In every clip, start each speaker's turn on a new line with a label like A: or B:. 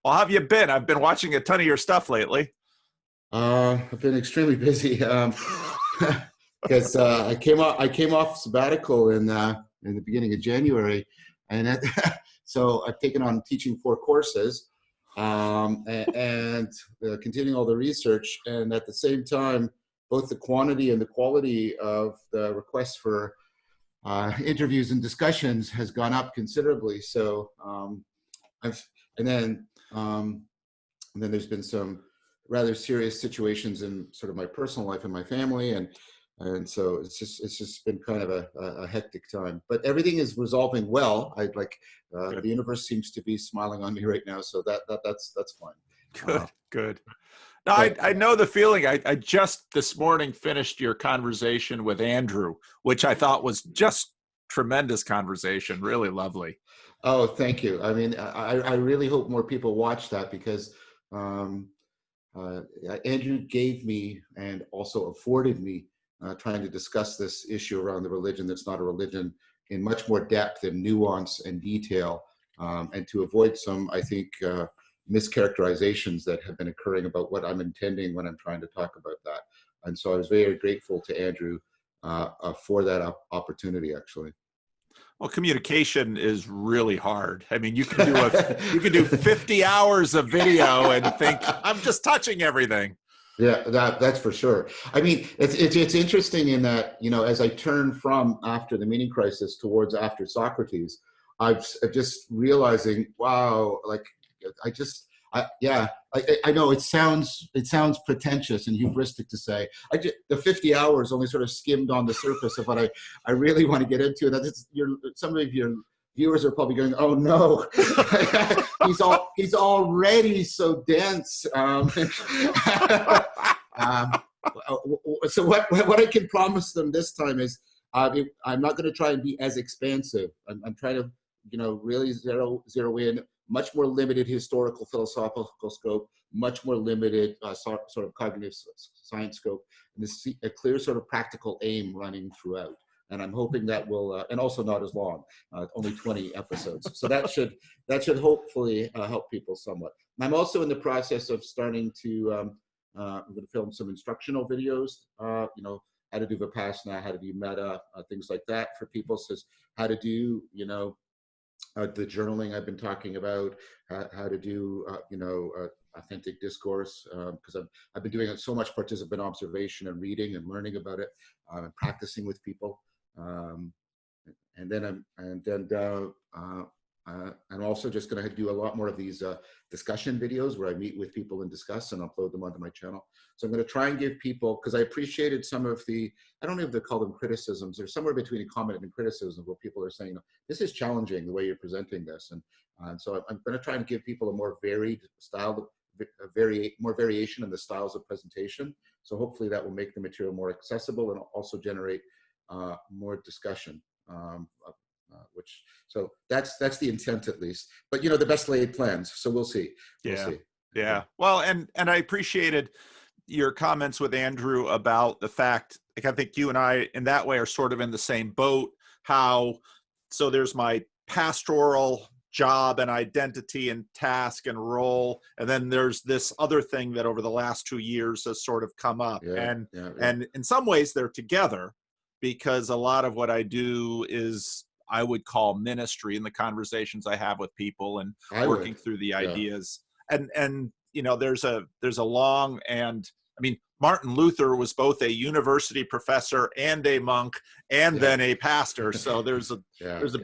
A: Well, how have you been? I've been watching a ton of your stuff lately.
B: I've been extremely busy because I came off sabbatical in the beginning of January, and so I've taken on teaching 4 courses and continuing all the research, and at the same time, both the quantity and the quality of the requests for interviews and discussions has gone up considerably. So I've and then. And then there's been some rather serious situations in sort of my personal life and my family, and so it's just been kind of a hectic time. But everything is resolving well. The universe seems to be smiling on me right now, so that's fine.
A: Good, good. No, I know the feeling. I just this morning finished your conversation with Andrew, which I thought was just tremendous conversation, really lovely.
B: Oh, thank you. I mean, I really hope more people watch that because Andrew gave me and also afforded me trying to discuss this issue around the religion that's not a religion in much more depth and nuance and detail, and to avoid some, I think, mischaracterizations that have been occurring about what I'm intending when I'm trying to talk about that. And so I was very grateful to Andrew for that opportunity, actually.
A: Well, communication is really hard. I mean, you can do 50 hours of video and think I'm just touching everything.
B: Yeah, that's for sure. I mean, it's interesting in that, you know, as I turn from after the meaning crisis towards after Socrates, I'm just realizing, wow, like I know it sounds pretentious and hubristic to say. The 50 hours only sort of skimmed on the surface of what I really want to get into. And some of your viewers are probably going, "Oh no, he's already so dense." So what I can promise them this time is I'm not going to try and be as expansive. I'm trying to, you know, really zero in. Much more limited historical philosophical scope, much more limited sort of cognitive science scope, and a clear sort of practical aim running throughout. And I'm hoping that will, and also not as long, only 20 episodes. So that should hopefully help people somewhat. I'm also in the process of starting to, I'm going to film some instructional videos, you know, how to do Vipassana, how to do metta, things like that for people. Says how to do, you know, the journaling I've been talking about, how to do, authentic discourse, because I've been doing so much participant observation and reading and learning about it, and practicing with people, I'm also just going to do a lot more of these discussion videos where I meet with people and discuss and upload them onto my channel. So I'm going to try and give people, because I appreciated some of the, I don't know if they call them criticisms, they're somewhere between a comment and criticism where people are saying, this is challenging the way you're presenting this. And so I'm going to try and give people a more varied style, more variation in the styles of presentation. So hopefully that will make the material more accessible and also generate more discussion. So that's the intent, at least. But you know, the best laid plans. So we'll see. We'll see.
A: Yeah. Well, and I appreciated your comments with Andrew about the fact, like, I think you and I in that way are sort of in the same boat. So there's my pastoral job and identity and task and role, and then there's this other thing that over the last 2 years has sort of come up. And in some ways they're together, because a lot of what I do is, I would call ministry in the conversations I have with people and working through the ideas. And you know, there's a long, and I mean, Martin Luther was both a university professor and a monk and then a pastor. So there's a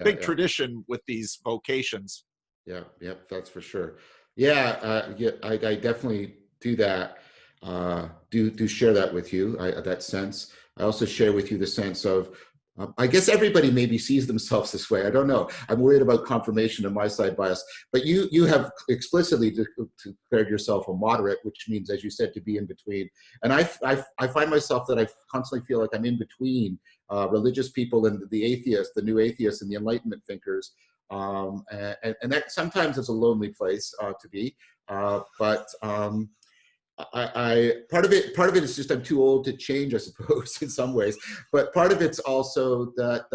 A: big tradition with these vocations.
B: Yeah, that's for sure. I definitely do that. Do share that with you, that sense. I also share with you the sense of, I guess everybody maybe sees themselves this way. I don't know. I'm worried about confirmation and my side bias. But you have explicitly declared yourself a moderate, which means, as you said, to be in between. And I find myself that I constantly feel like I'm in between religious people and the atheists, the new atheists and the Enlightenment thinkers. And that sometimes is a lonely place to be. But part of it is just I'm too old to change, I suppose, in some ways. But part of it's also that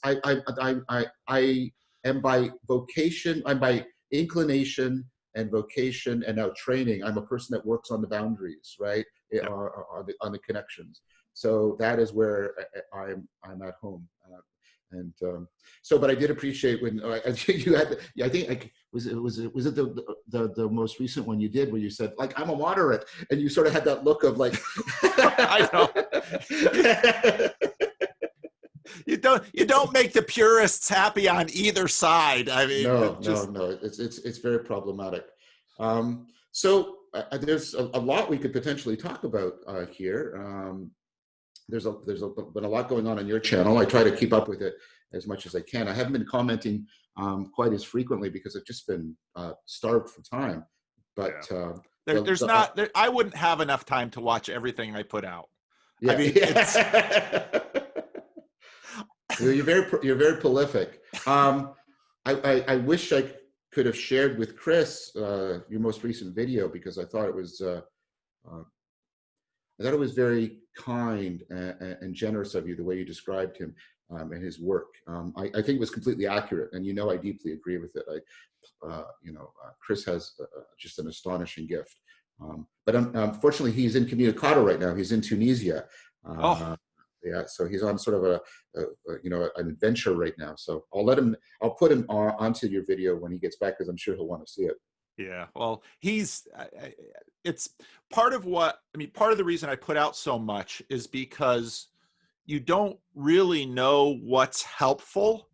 B: I am by vocation, I'm by inclination and vocation and now training. I'm a person that works on the boundaries, right?
A: Yeah.
B: On the connections. So that is where I'm at home. But I did appreciate when you had. I think was it the most recent one you did where you said like I'm a moderate, and you sort of had that look of like
A: I know. You don't make the purists happy on either side. I mean,
B: no. It's very problematic. There's a lot we could potentially talk about here. There's been a lot going on your channel. I try to keep up with it as much as I can. I haven't been commenting quite as frequently because I've just been starved for time. But
A: I wouldn't have enough time to watch everything I put out.
B: Yeah,
A: I mean,
B: you're very prolific. I wish I could have shared with Chris your most recent video because I thought it was very kind and generous of you, the way you described him and his work. I think it was completely accurate, and I deeply agree with it. Chris has just an astonishing gift. But unfortunately, he's incommunicado right now. He's in Tunisia. Yeah, so he's on sort of an adventure right now. So I'll put him onto your video when he gets back because I'm sure he'll want to see it.
A: Yeah, well, it's part of the reason I put out so much is because you don't really know what's helpful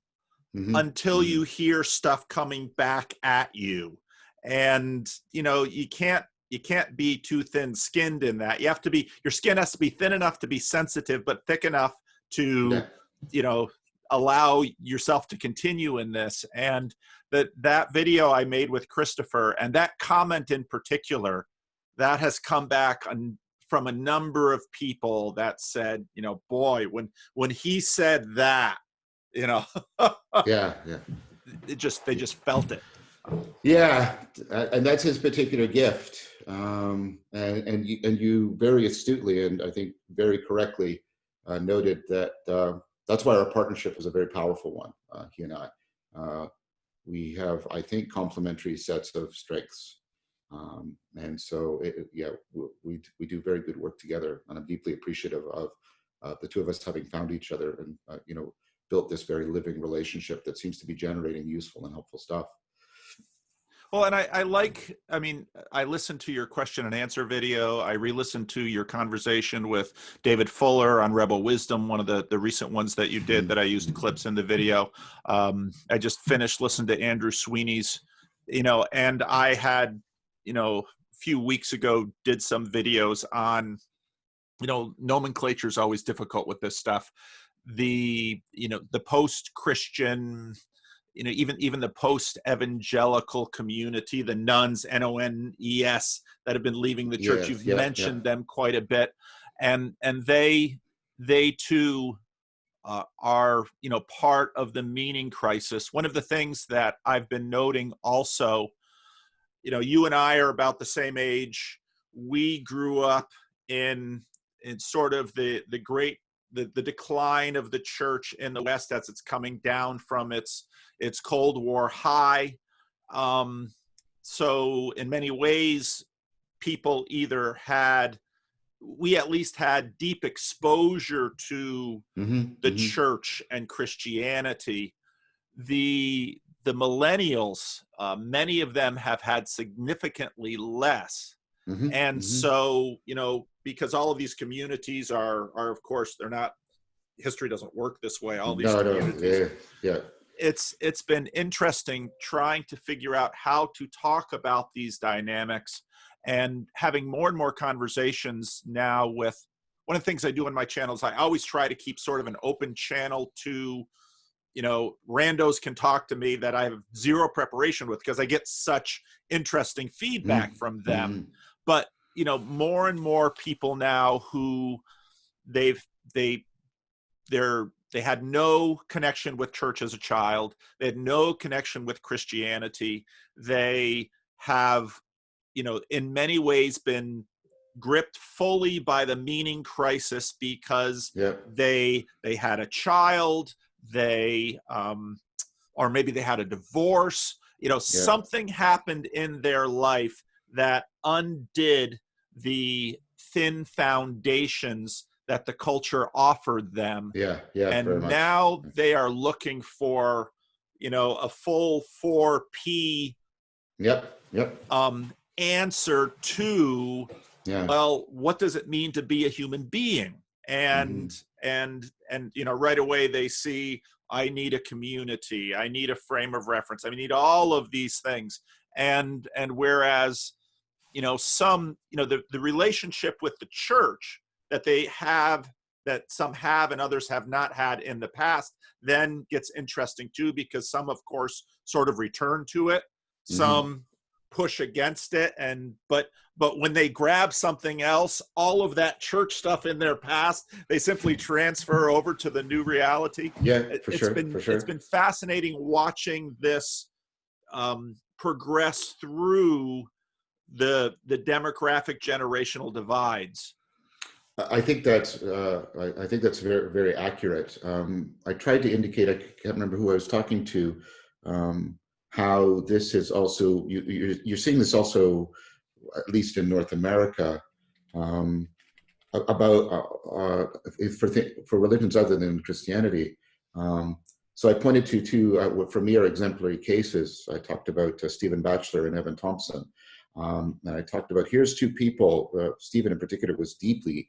A: until you hear stuff coming back at you. And, you can't be too thin-skinned in that. Your skin has to be thin enough to be sensitive, but thick enough to, allow yourself to continue in this. And that video I made with Christopher and that comment in particular, that has come back from a number of people that said, boy, when he said that,
B: yeah.
A: they just felt it.
B: Yeah, and that's his particular gift. And you very astutely and I think very correctly noted that that's why our partnership is a very powerful one. He and I, we have, I think, complementary sets of strengths, and so we do very good work together. And I'm deeply appreciative of the two of us having found each other and built this very living relationship that seems to be generating useful and helpful stuff.
A: Well, and I listened to your question and answer video. I re-listened to your conversation with David Fuller on Rebel Wisdom, one of the recent ones that you did that I used clips in the video. I just finished listening to Andrew Sweeney's, and I had, a few weeks ago did some videos on, nomenclature is always difficult with this stuff. The post-Christian, even the post-evangelical community, the nuns, NONES, that have been leaving the church. You've mentioned them quite a bit, and they too are part of the meaning crisis. One of the things that I've been noting also, you and I are about the same age. We grew up in sort of the decline of the church in the West as it's coming down from its Cold War high. So in many ways, people we at least had deep exposure to the church and Christianity. The millennials, many of them have had significantly less. So, because all of these communities are of course, they're not, history doesn't work this way. All these communities. It's been interesting trying to figure out how to talk about these dynamics and having more and more conversations now with, one of the things I do on my channel is I always try to keep sort of an open channel to, randos can talk to me that I have zero preparation with because I get such interesting feedback from them. But, more and more people now who they had no connection with church as a child. They had no connection with Christianity. They have, in many ways been gripped fully by the meaning crisis because they had a child, or maybe they had a divorce, something happened in their life that undid the thin foundations that the culture offered them.
B: Yeah,
A: and
B: very much.
A: now they are looking for, a full 4P answer to, well, what does it mean to be a human being? And right away they see, I need a community, I need a frame of reference, I need all of these things. And whereas, the relationship with the church that they have, that some have and others have not had in the past, then gets interesting too, because some, of course, sort of return to it, some push against it, but when they grab something else, all of that church stuff in their past, they simply transfer over to the new reality. It's been fascinating watching this progress through the demographic generational divides.
B: I think that's very, very accurate. I tried to indicate, I can't remember who I was talking to, how this is also, you're seeing this also, at least in North America, about for religions other than Christianity. So I pointed to two, for me, are exemplary cases. I talked about Stephen Bachelor and Evan Thompson. And I talked about, here's two people, Stephen in particular was deeply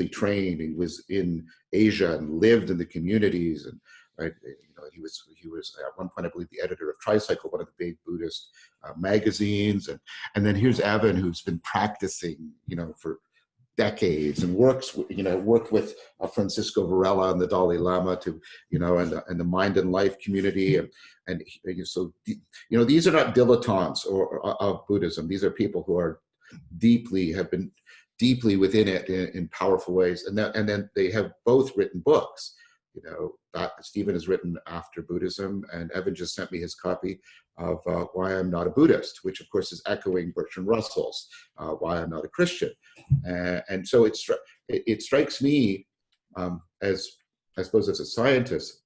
B: trained. He was in Asia and lived in the communities, and he was at one point, I believe, the editor of Tricycle, one of the big Buddhist magazines, and then here's Evan, who's been practicing, for decades, and worked with Francisco Varela and the Dalai Lama to, and the Mind and Life community, and so these are not dilettantes of Buddhism. These are people who are have been deeply within it in powerful ways, and then they have both written books. Stephen has written After Buddhism, and Evan just sent me his copy of Why I'm Not a Buddhist, which of course is echoing Bertrand Russell's Why I'm Not a Christian. And so it strikes me as, I suppose, as a scientist,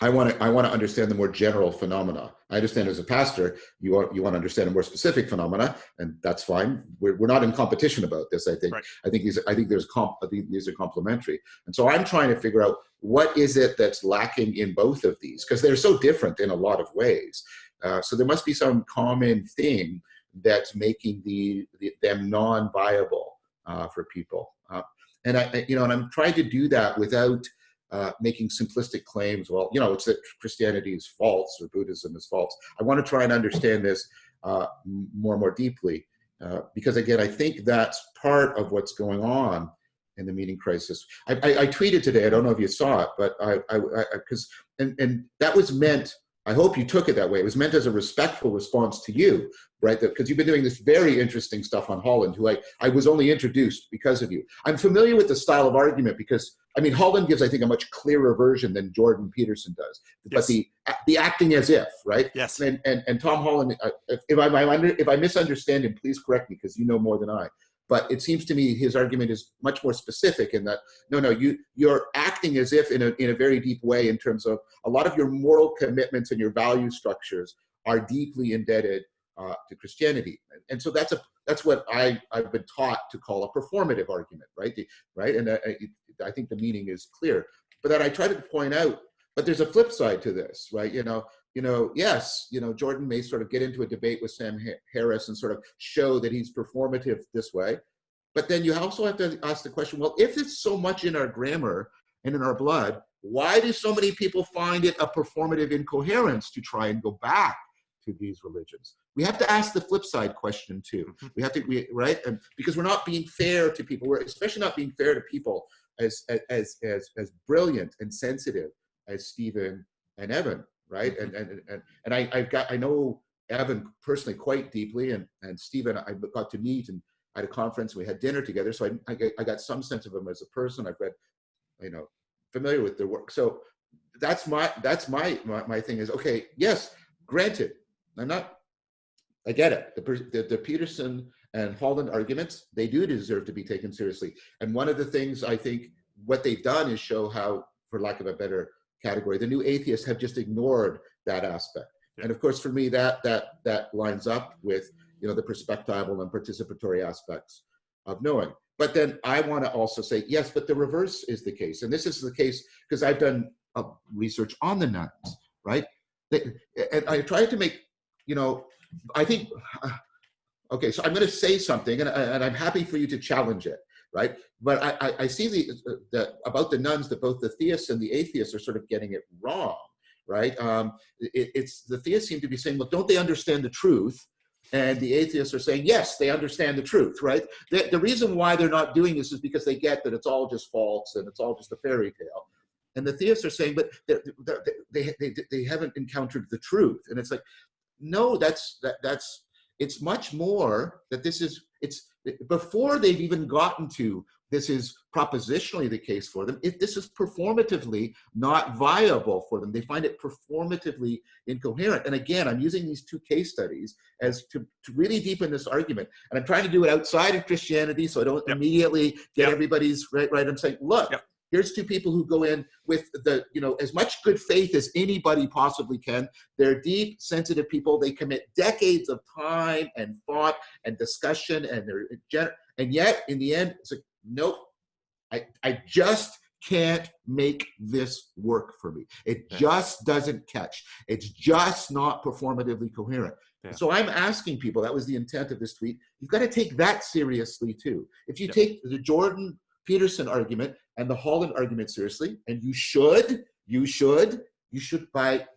B: I want to understand the more general phenomena. I understand as a pastor, you want to understand a more specific phenomena, and that's fine. We're not in competition about this. I think. Right. I think these are complementary, and so I'm trying to figure out what is it that's lacking in both of these, because they're so different in a lot of ways. So there must be some common thing that's making them non-viable for people. And I'm trying to do that without making simplistic claims. Well, it's that Christianity is false or Buddhism is false. I want to try and understand this more and more deeply, because again, I think that's part of what's going on in the meaning crisis. I tweeted today. I don't know if you saw it, but because that was meant. I hope you took it that way. It was meant as a respectful response to you, right? Because you've been doing this very interesting stuff on Holland, who I was only introduced because of you. I'm familiar with the style of argument because, Holland gives, I think, a much clearer version than Jordan Peterson does. Yes. But the acting as if, right? Yes. And Tom Holland, if I misunderstand him, please correct me, because you know more than I. But it seems to me his argument is much more specific in that, you're acting as if in a very deep way, in terms of a lot of your moral commitments and your value structures are deeply indebted to Christianity. And so that's what I've been taught to call a performative argument, right? And I think the meaning is clear. But then I try to point out, but there's a flip side to this, right? Yes, Jordan may sort of get into a debate with Sam Harris and sort of show that he's performative this way. But then you also have to ask the question, well, if it's so much in our grammar and in our blood, why do so many people find it a performative incoherence to try and go back to these religions? We have to ask the flip side question too. We have to, right? And because we're not being fair to people. We're especially not being fair to people as brilliant and sensitive as Stephen and Evan. Right, and I know Evan personally quite deeply, and Stephen I got to meet and at a conference, and we had dinner together. So I got some sense of him as a person. I've read, familiar with their work. So that's my thing is, okay, yes, granted, I get it. The Peterson and Holland arguments, they do deserve to be taken seriously. And one of the things I think what they've done is show how, for lack of a better category, the new atheists have just ignored that aspect.
A: Yeah.
B: And of course, for me, that lines up with, you know, the perspectival and participatory aspects of knowing. But then I want to also say, yes, but the reverse is the case. And this is the case because I've done research on the nuns, right? And I tried to make, you know, I think, okay, so I'm going to say something, and I'm happy for you to challenge it, right? But I see about the nuns that both the theists and the atheists are sort of getting it wrong, right? It's the theists seem to be saying, well, don't they understand the truth? And the atheists are saying, yes, they understand the truth, right? The reason why they're not doing this is because they get that it's all just false and it's all just a fairy tale. And the theists are saying, but they haven't encountered the truth. And it's like, no, it's much more that it's before they've even gotten to this is propositionally the case for them. This is performatively not viable for them. They find it performatively incoherent. And again, I'm using these two case studies as to really deepen this argument. And I'm trying to do it outside of Christianity so I don't immediately get everybody's right. I'm saying, look, here's two people who go in with the, you know, as much good faith as anybody possibly can. They're deep, sensitive people. They commit decades of time and thought and discussion, and yet in the end, it's like, nope, I just can't make this work for me. It just doesn't catch. It's just not performatively coherent. Yeah. So I'm asking people, that was the intent of this tweet, you've got to take that seriously too. If you take the Jordan Peterson argument and the Holland argument seriously, and you should,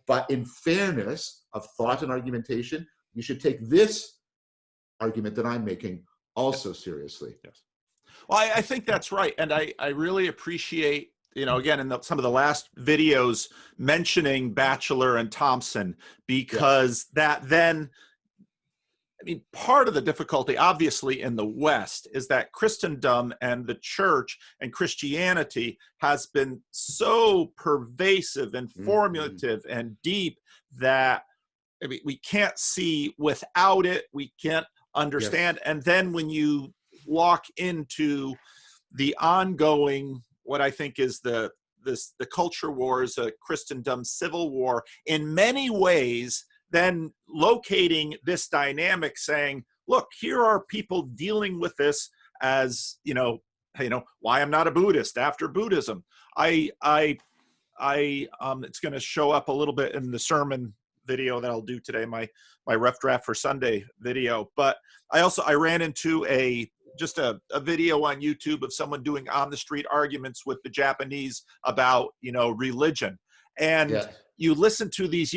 B: but in fairness of thought and argumentation, you should take this argument that I'm making also seriously.
A: Yes. Well, I think that's right. And I really appreciate, you know, again, in some of the last videos mentioning Bachelor and Thompson, because that then, I mean, part of the difficulty, obviously, in the West is that Christendom and the church and Christianity has been so pervasive and formative and deep that, I mean, we can't see without it. We can't understand. And then when you walk into the ongoing, what I think is the culture wars, a Christendom civil war, in many ways, then locating this dynamic, saying, look, here are people dealing with this as, you know, why I'm not a Buddhist after Buddhism. It's going to show up a little bit in the sermon video that I'll do today, my rough draft for Sunday video. But I ran into just a video on YouTube of someone doing on the street arguments with the Japanese about, you know, religion. And you listen to these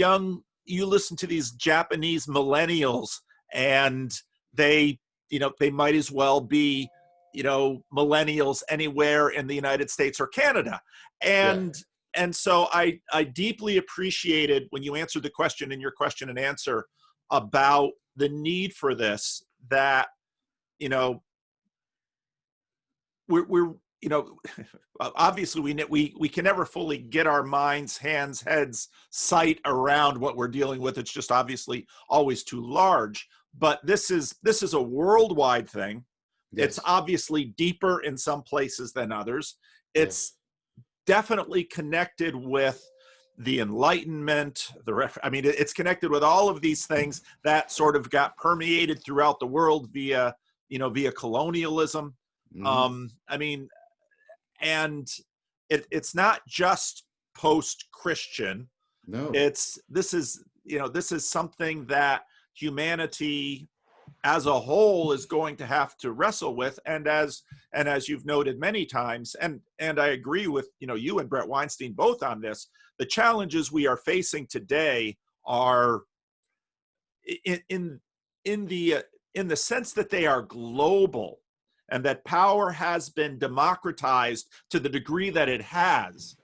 A: Japanese millennials, and they, you know, they might as well be, you know, millennials anywhere in the United States or Canada. And so I deeply appreciated when you answered the question in your question and answer about the need for this, that, you know, we're you know, obviously we can never fully get our minds, hands, heads, sight around what we're dealing with. It's just obviously always too large. But this is a worldwide thing. It's obviously deeper in some places than others. It's definitely connected with the Enlightenment. I mean, it's connected with all of these things that sort of got permeated throughout the world via colonialism. I mean, and it's not just post-Christian. No, this is something that humanity as a whole is going to have to wrestle with. And as you've noted many times, and I agree with, you know, you and Brett Weinstein both on this, the challenges we are facing today are in the sense that they are global, and that power has been democratized to the degree that it has.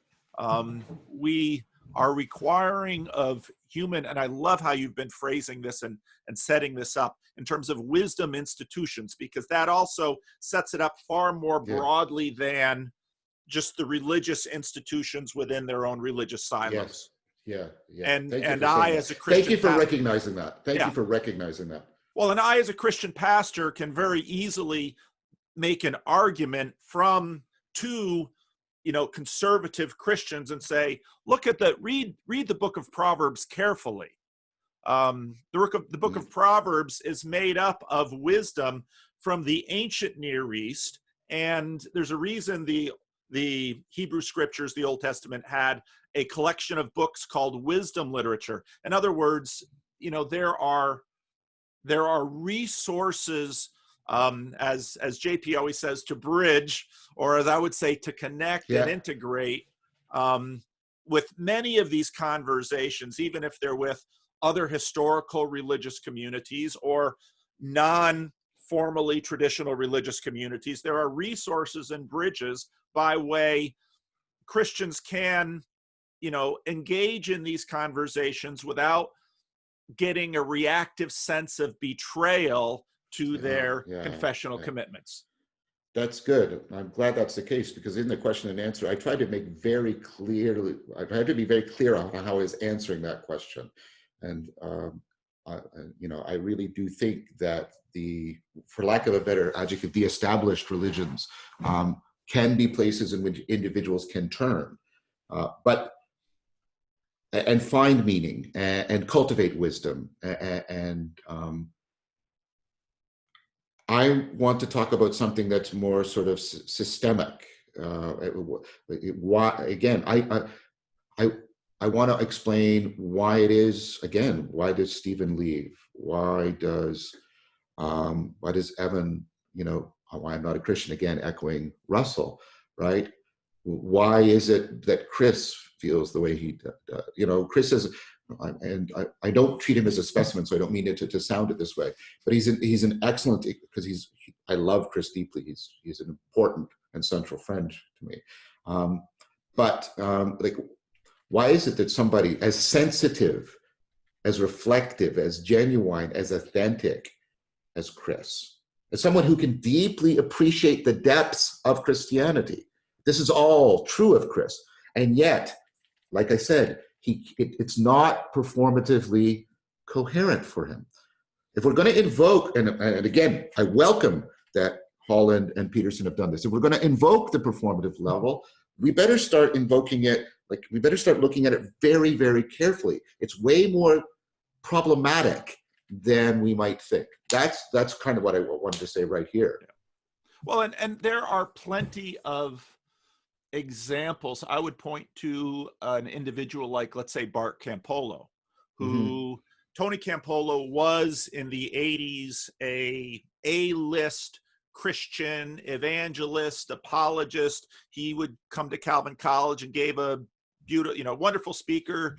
A: We are requiring of human, and I love how you've been phrasing this and setting this up in terms of wisdom institutions, because that also sets it up far more broadly than just the religious institutions within their own religious silos. And I, as a Christian,
B: thank you for recognizing that. Thank you for recognizing that.
A: Well, and I, as a Christian pastor, can very easily make an argument from two, you know, conservative Christians and say, look at read the book of Proverbs carefully. the book of Proverbs is made up of wisdom from the ancient Near East, and there's a reason the Hebrew scriptures, the Old Testament, had a collection of books called wisdom literature. In other words, there are resources, as JP always says, to bridge, or as I would say, to connect and integrate with many of these conversations, even if they're with other historical religious communities or non-formally traditional religious communities. There are resources and bridges by way Christians can, engage in these conversations without getting a reactive sense of betrayal to their confessional commitments.
B: That's good. I'm glad that's the case, because in the question and answer, I tried to make very clearly, I tried to be very clear on how I was answering that question. And, I really do think that for lack of a better adjective, the established religions can be places in which individuals can turn, and find meaning and cultivate wisdom. And I want to talk about something that's more sort of systemic. Again, I want to explain why it is, again, why does Stephen leave? Why does Evan, why I'm not a Christian, again, echoing Russell, right? Why is it that Chris feels the way he does? Chris is, and I don't treat him as a specimen, so I don't mean it to sound it this way, but he's an excellent, because I love Chris deeply. He's an important and central friend to me. Why is it that somebody as sensitive, as reflective, as genuine, as authentic as Chris, as someone who can deeply appreciate the depths of Christianity, this is all true of Chris, and yet, like I said, it's not performatively coherent for him. If we're going to invoke, and again, I welcome that Holland and Peterson have done this. If we're going to invoke the performative level, we better start invoking it, we better start looking at it very, very carefully. It's way more problematic than we might think. That's kind of what I wanted to say right here.
A: Well, and there are plenty of examples. I would point to an individual like, let's say, Bart Campolo, who Tony Campolo was in the 80s a A-list Christian evangelist, apologist. He would come to Calvin College and gave a beautiful, wonderful speaker.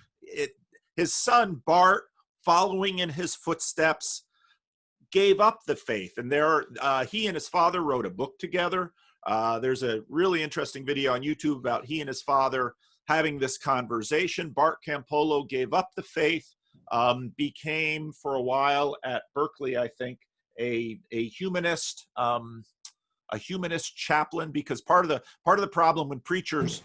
A: His son Bart, following in his footsteps, gave up the faith, and he and his father wrote a book together. There's a really interesting video on YouTube about he and his father having this conversation. Bart Campolo gave up the faith, became for a while at Berkeley, I think, a humanist chaplain, because part of the problem when preachers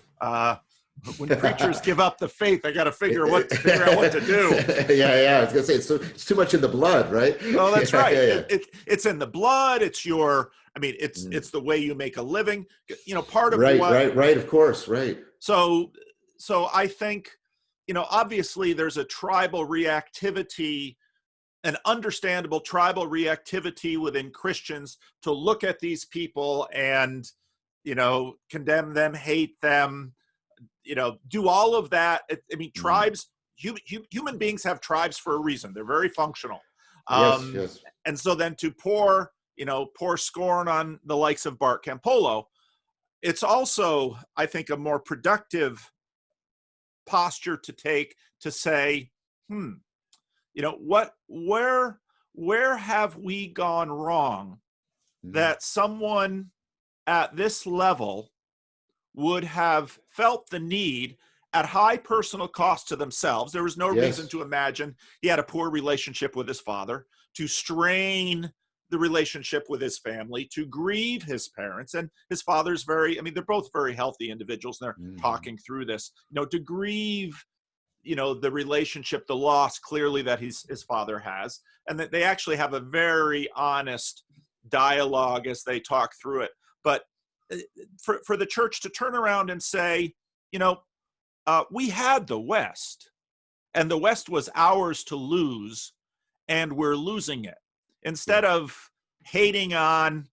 A: give up the faith, I got to figure out what to do.
B: Yeah. I was gonna say it's too much in the blood, right?
A: Oh, that's right. Yeah. It's in the blood. It's it's the way you make a living. Part of
B: right. Of course, right.
A: So I think, obviously there's a tribal reactivity, an understandable tribal reactivity within Christians to look at these people and, condemn them, hate them, do all of that. Tribes, human beings have tribes for a reason. They're very functional.
B: Yes.
A: And so then to pour scorn on the likes of Bart Campolo, it's also, I think, a more productive posture to take to say, where have we gone wrong that someone at this level would have felt the need, at high personal cost to themselves? There was no reason to imagine he had a poor relationship with his father, to strain the relationship with his family, to grieve his parents. And his father's they're both very healthy individuals, and they're talking through this, to grieve, the relationship, the loss clearly that his father has, and that they actually have a very honest dialogue as they talk through it. But for the church to turn around and say, we had the West, and the West was ours to lose, and we're losing it. Instead of hating on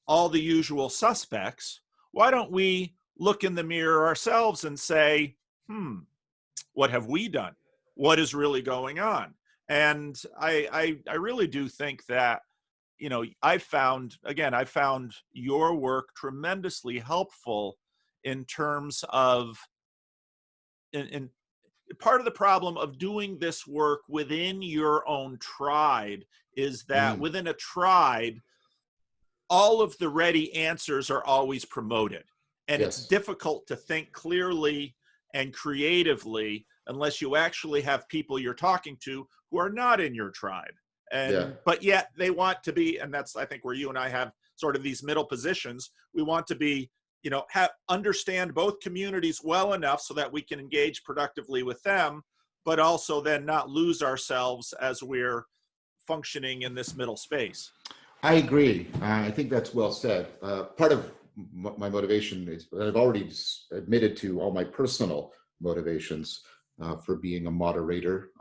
A: all the usual suspects, why don't we look in the mirror ourselves and say, what have we done? What is really going on? And I really do think that, you know, I found your work tremendously helpful in terms of, in part of the problem of doing this work within your own tribe is that within a tribe, all of the ready answers are always promoted. And it's difficult to think clearly and creatively unless you actually have people you're talking to who are not in your tribe. And but yet they want to be, and that's, I think, where you and I have sort of these middle positions. We want to be, you know, understand both communities well enough so that we can engage productively with them, but also then not lose ourselves as we're functioning in this middle space.
B: I agree. I think that's well said. Part of my motivation is, I've already admitted to all my personal motivations for being a moderator,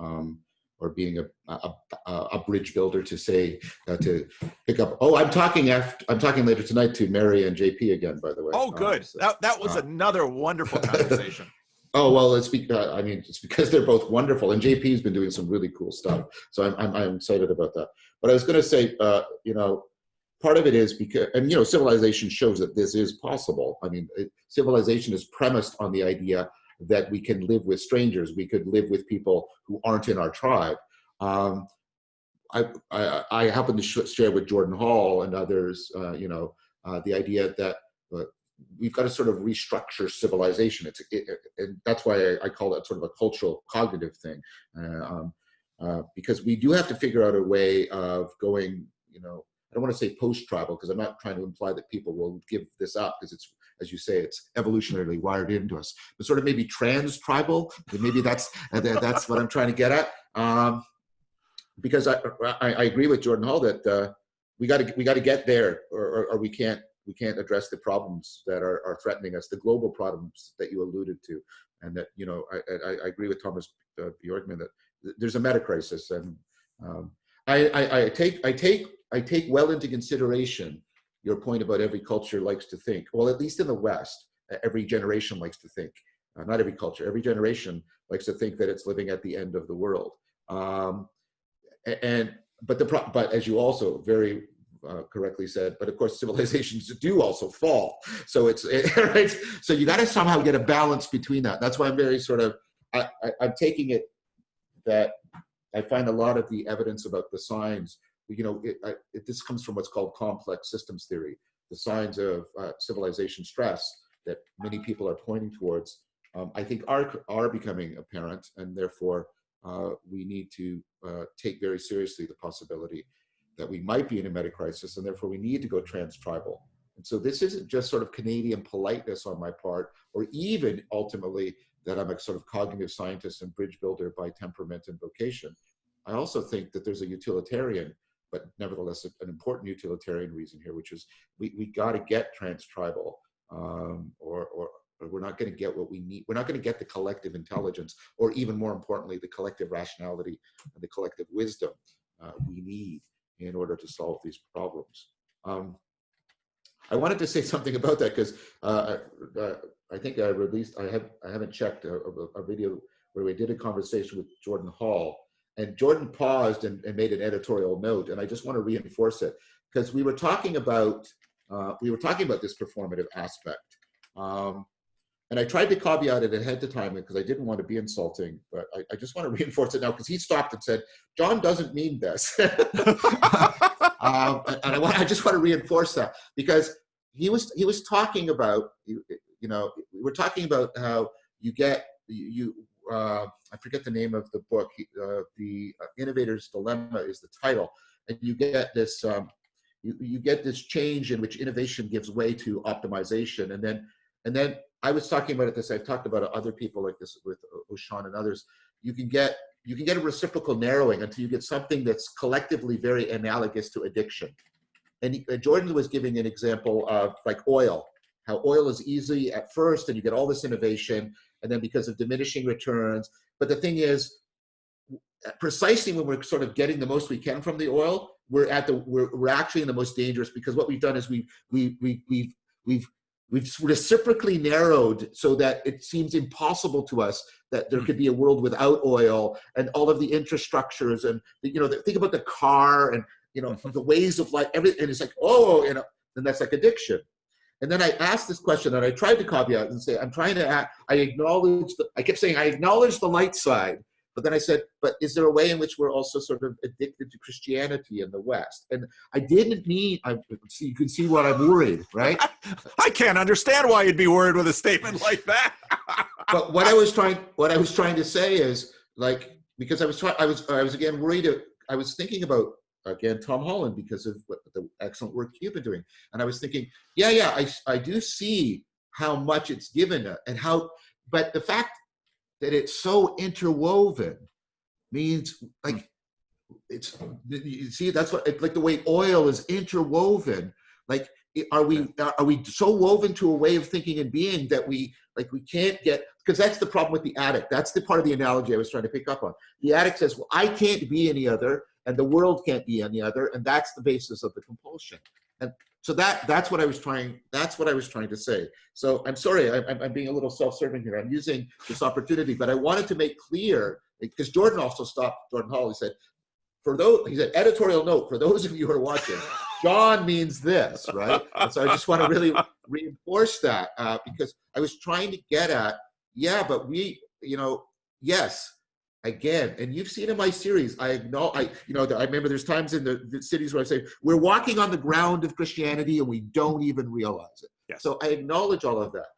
B: or being a bridge builder, to say, to pick up. Oh, I'm talking later tonight to Mary and JP again, by the way.
A: Oh, good. That was another wonderful conversation.
B: Oh, well, it's because they're both wonderful, and JP's been doing some really cool stuff. So I'm excited about that. But I was going to say, you know, part of it is because, and you know, civilization shows that this is possible. I mean, civilization is premised on the idea that we can live with strangers. We could live with people who aren't in our tribe. I happen to share with Jordan Hall and others, you know, the idea that we've got to sort of restructure civilization. And that's why I call that sort of a cultural cognitive thing, because we do have to figure out a way of going, you know, I don't want to say post-tribal, because I'm not trying to imply that people will give this up, because it's, as you say, it's evolutionarily wired into us, but sort of maybe trans-tribal. Maybe that's what I'm trying to get at. Because I agree with Jordan Hall that we got to get there, or we can't address the problems that are threatening us, the global problems that you alluded to, and that, you know, I agree with Thomas Bjorkman that there's a meta crisis, and I take well into consideration your point about every culture likes to think. Well, at least in the West, every generation likes to think. Not every culture, every generation likes to think that it's living at the end of the world. But as you also very correctly said, but of course civilizations do also fall. So right. So you got to somehow get a balance between that. That's why I'm very sort of I'm taking it that I find a lot of the evidence about the signs. You know, this comes from what's called complex systems theory. The signs of civilization stress that many people are pointing towards, I think, are becoming apparent, and therefore we need to take very seriously the possibility that we might be in a meta crisis, and therefore we need to go trans-tribal. And so this isn't just sort of Canadian politeness on my part, or even ultimately that I'm a sort of cognitive scientist and bridge builder by temperament and vocation. I also think that there's a utilitarian, but nevertheless an important utilitarian reason here, which is we got to get trans-tribal, or we're not going to get what we need. We're not going to get the collective intelligence, or even more importantly, the collective rationality and the collective wisdom we need in order to solve these problems. I wanted to say something about that because I think I released, I haven't checked a video where we did a conversation with Jordan Hall, and Jordan paused and made an editorial note, and I just want to reinforce it because we were talking about this performative aspect, and I tried to caveat it ahead of time because I didn't want to be insulting, but I just want to reinforce it now because he stopped and said, "John doesn't mean this," and I just want to reinforce that because he was talking about, you know, we're talking about how you get I forget the name of the book. The Innovator's Dilemma is the title, and you get this you get this change in which innovation gives way to optimization, and then I was talking about this. I've talked about other people like this with Oshan and others. You can get a reciprocal narrowing until you get something that's collectively very analogous to addiction. And Jordan was giving an example of like oil, how oil is easy at first, and you get all this innovation, and then because of diminishing returns. But the thing is, precisely when we're sort of getting the most we can from the oil, we're actually in the most dangerous, because what we've done is we've reciprocally narrowed so that it seems impossible to us that there could be a world without oil, and all of the infrastructures, and think about the car, and the ways of life, everything, and it's like, and that's like addiction. And then I asked this question, and I tried to caveat and say, I kept saying, I acknowledge the light side, but then I said, but is there a way in which we're also sort of addicted to Christianity in the West? And I didn't mean, you can see what I'm worried, right?
A: I can't understand why you'd be worried with a statement like that.
B: But what I was trying to say is, like, because I was again worried. I was thinking about, again, Tom Holland, because of the excellent work you've been doing. And I was thinking, I do see how much it's given, and but the fact that it's so interwoven means, like, you see, that's what, like the way oil is interwoven, like, are we so woven to a way of thinking and being that we can't get, because that's the problem with the addict. That's the part of the analogy I was trying to pick up on. The addict says, well, I can't be any other, and the world can't be any other, and that's the basis of the compulsion. And so that's what I was trying to say. So I'm sorry, I'm being a little self-serving here. I'm using this opportunity, but I wanted to make clear, because Jordan Hall, he said, editorial note, for those of you who are watching, John means this, right? And so I just want to really reinforce that, because I was trying to get at, but we, yes, again, and you've seen in my series, I remember there's times in the cities where I say, we're walking on the ground of Christianity and we don't even realize it.
A: Yes.
B: So I acknowledge all of that.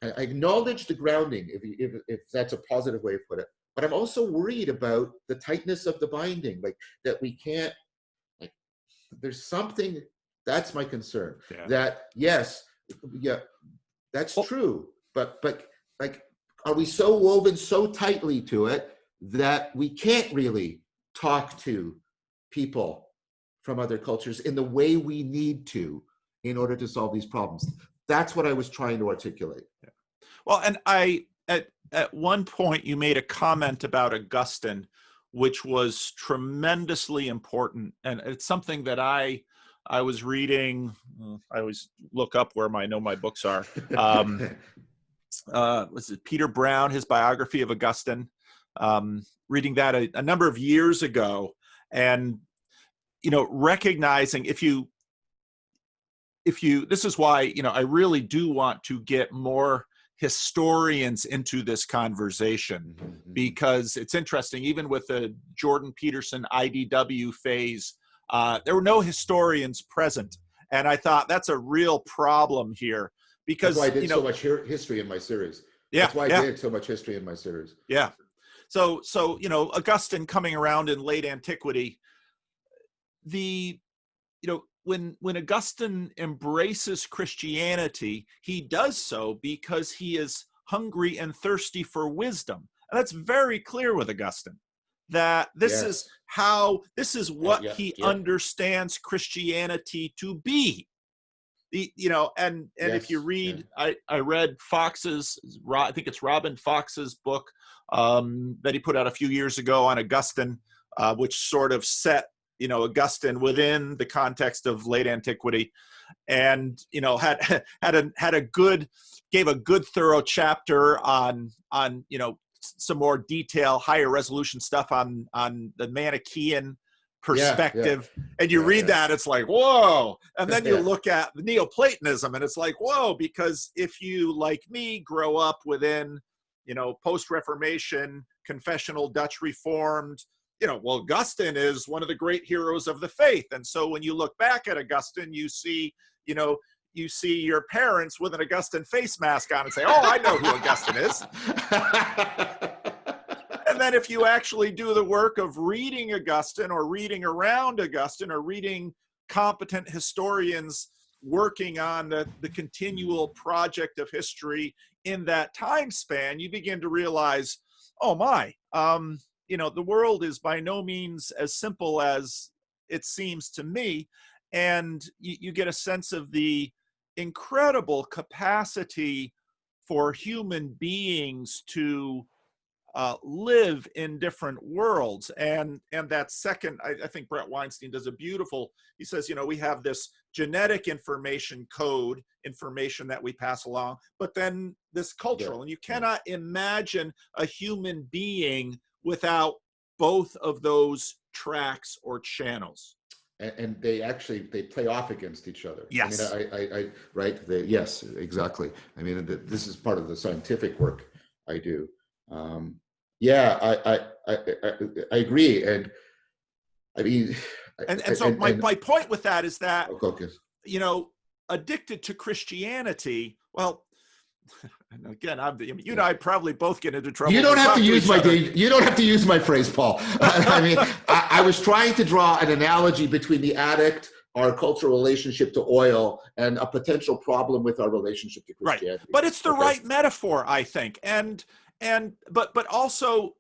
B: I acknowledge the grounding, if that's a positive way to put it. But I'm also worried about the tightness of the binding, like that we can't, like, there's something, that's my concern.
A: Yeah.
B: That, yes, that's true. But like, are we so woven so tightly to it that we can't really talk to people from other cultures in the way we need to in order to solve these problems? That's what I was trying to articulate.
A: Yeah. Well, and at one point you made a comment about Augustine, which was tremendously important, and it's something that I was reading. I always look up where I know my books are. Was it Peter Brown, his biography of Augustine? Reading that a number of years ago, and recognizing if you this is why I really do want to get more historians into this conversation, because it's interesting. Even with the Jordan Peterson IDW phase, there were no historians present, and I thought that's a real problem here, because
B: that's why I did so much history in my series. That's why I did so much history in my series.
A: Yeah. So Augustine coming around in late antiquity, when Augustine embraces Christianity, he does so because he is hungry and thirsty for wisdom. And that's very clear with Augustine, that this is what he understands Christianity to be. And if you read, I read Fox's, I think it's Robin Fox's book that he put out a few years ago on Augustine, which sort of set Augustine within the context of late antiquity, and gave a good thorough chapter on some more detail, higher resolution stuff on the Manichaean perspective. And you read that, it's like, whoa. And then you look at the Neoplatonism, and it's like, whoa, because if you, like me, grow up within post-Reformation, confessional Dutch Reformed, Augustine is one of the great heroes of the faith. And so when you look back at Augustine, you see your parents with an Augustine face mask on and say, oh, I know who Augustine is. And then if you actually do the work of reading Augustine, or reading around Augustine, or reading competent historians working on the continual project of history in that time span, you begin to realize, oh my, the world is by no means as simple as it seems to me. And you get a sense of the incredible capacity for human beings to live in different worlds. And that second, I think Brett Weinstein does a beautiful, he says, we have this genetic information code, information that we pass along, but then this cultural, and you cannot imagine a human being without both of those tracks or channels.
B: And they play off against each other.
A: Yes.
B: I mean, right. Yes, exactly. I mean, this is part of the scientific work I do. I agree. And I mean,
A: my point with that is that,
B: okay.
A: Addicted to Christianity, well, and again, you and I probably both get into trouble.
B: You don't have to use you don't have to use my phrase, Paul. I mean, I was trying to draw an analogy between the addict, our cultural relationship to oil, and a potential problem with our relationship to Christianity.
A: Right. But it's the right metaphor, I think. But also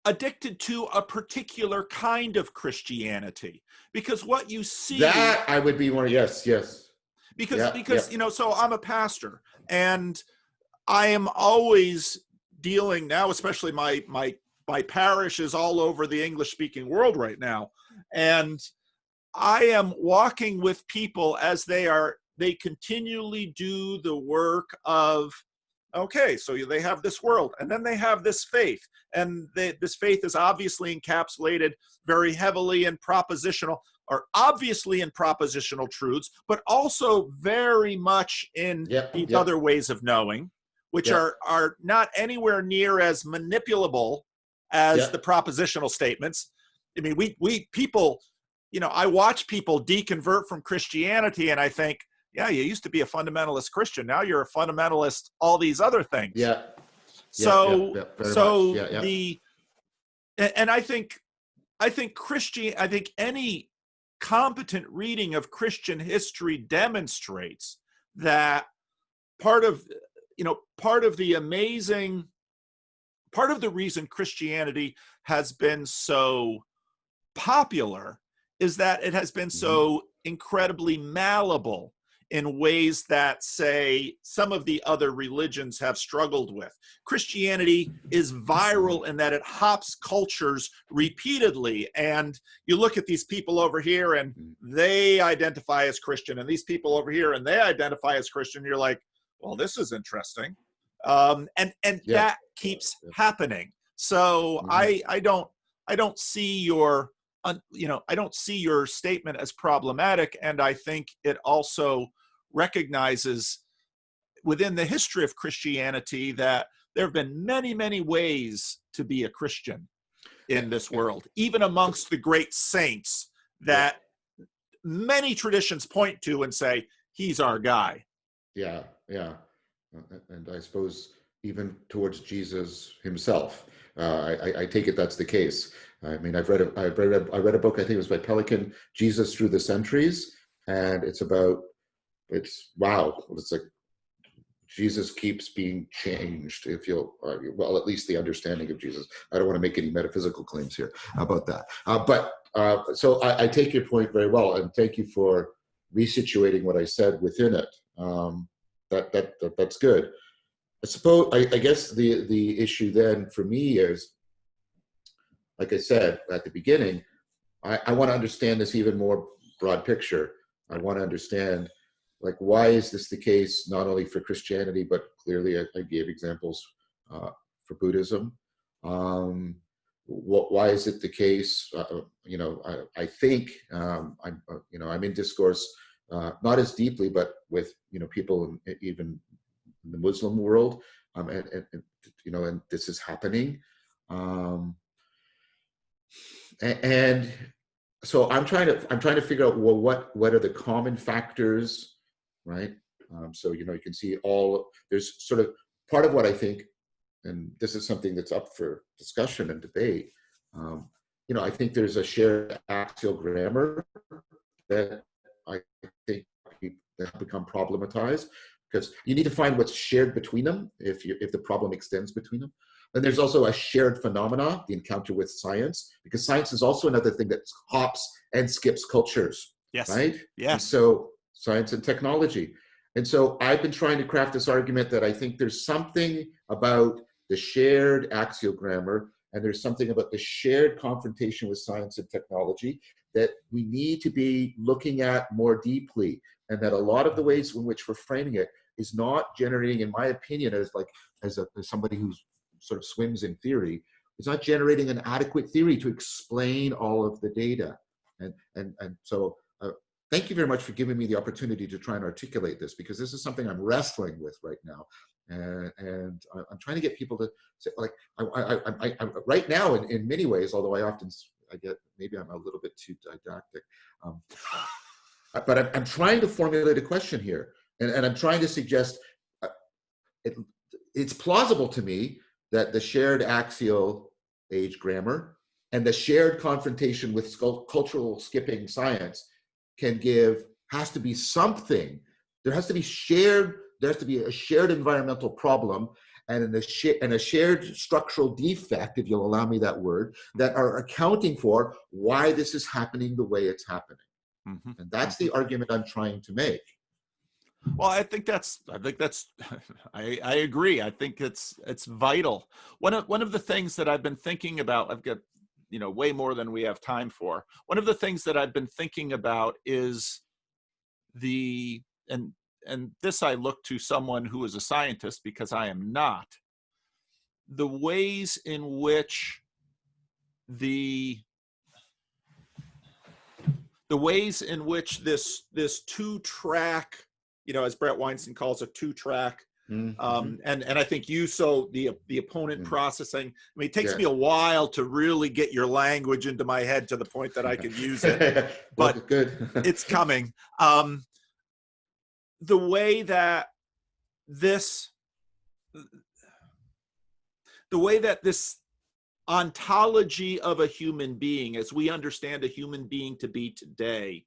A: addicted to a particular kind of Christianity, because what you see,
B: that I would be more, yes.
A: Because so I'm a pastor, and I am always dealing now, especially my parish is all over the English speaking world right now, and I am walking with people as they continually do the work of, okay, so they have this world, and then they have this faith, and this faith is obviously encapsulated very heavily in propositional, or obviously in propositional truths, but also very much in these other ways of knowing, which are not anywhere near as manipulable as the propositional statements. I mean, we people, I watch people deconvert from Christianity, and I think, yeah, you used to be a fundamentalist Christian. Now you're a fundamentalist, all these other things.
B: Yeah.
A: And I think any competent reading of Christian history demonstrates that part of the reason Christianity has been so popular is that it has been so incredibly malleable in ways that, say, some of the other religions have struggled with. Christianity is viral in that it hops cultures repeatedly. And you look at these people over here and they identify as Christian, and these people over here and they identify as Christian. You're like, well, this is interesting. That keeps happening. So I don't see your statement as problematic, and I think it also recognizes within the history of Christianity that there have been many, many ways to be a Christian in this world, even amongst the great saints that many traditions point to and say, he's our guy.
B: Yeah. And I suppose even towards Jesus himself, I take it that's the case. I mean, I read a book, I think it was by Pelican, Jesus Through the Centuries, and it's like Jesus keeps being changed, at least the understanding of Jesus. I don't want to make any metaphysical claims here about that. So I take your point very well, and thank you for resituating what I said within it. That's good. I guess the issue then for me is, like I said at the beginning, I want to understand this even more broad picture. I want to understand, like, why is this the case, not only for Christianity, but clearly I gave examples for Buddhism. Why is it the case? I think I'm in discourse, not as deeply, but with people even in the Muslim world, and this is happening. And so I'm trying to figure out, well, what are the common factors, right? So you can see there's sort of part of what I think, and this is something that's up for discussion and debate. I think there's a shared axial grammar that I think that have become problematized, because you need to find what's shared between them if the problem extends between them. And there's also a shared phenomena, the encounter with science, because science is also another thing that hops and skips cultures.
A: Yes.
B: Right?
A: Yeah.
B: And so science and technology. And so I've been trying to craft this argument that I think there's something about the shared axial grammar, and there's something about the shared confrontation with science and technology that we need to be looking at more deeply, and that a lot of the ways in which we're framing it is not generating, in my opinion, as somebody who sort of swims in theory, it's not generating an adequate theory to explain all of the data. And so thank you very much for giving me the opportunity to try and articulate this, because this is something I'm wrestling with right now. And I'm trying to get people to say, like, I right now, in many ways, although I get, maybe I'm a little bit too didactic, but I'm trying to formulate a question here. And I'm trying to suggest, it's plausible to me that the shared axial age grammar and the shared confrontation with cultural skipping science has to be something. There has to be a shared environmental problem and a shared structural defect, if you'll allow me that word, that are accounting for why this is happening the way it's happening. Mm-hmm. And that's the argument I'm trying to make.
A: Well, I agree. I think it's vital. One of the things that I've been thinking about, I've got, way more than we have time for. One of the things that I've been thinking about is and this I look to someone who is a scientist, because I am not, the ways in which this two-track, as Brett Weinstein calls it, two-track, mm-hmm. and I think the opponent processing. I mean, it takes me a while to really get your language into my head to the point that I could use it, but good. It's coming. The way that this ontology of a human being, as we understand a human being to be today,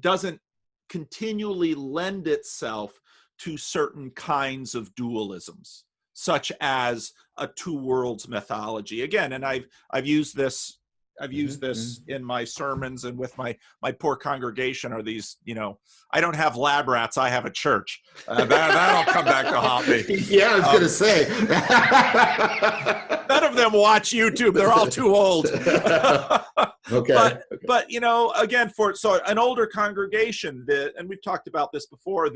A: doesn't continually lend itself to certain kinds of dualisms, such as a two worlds mythology. Again, and I've used this in my sermons and with my poor congregation, are these, I don't have lab rats, I have a church. That'll come back to haunt me.
B: Yeah, I was going to say.
A: None of them watch YouTube. They're all too old.
B: Okay.
A: But again, so an older congregation, and we've talked about this before,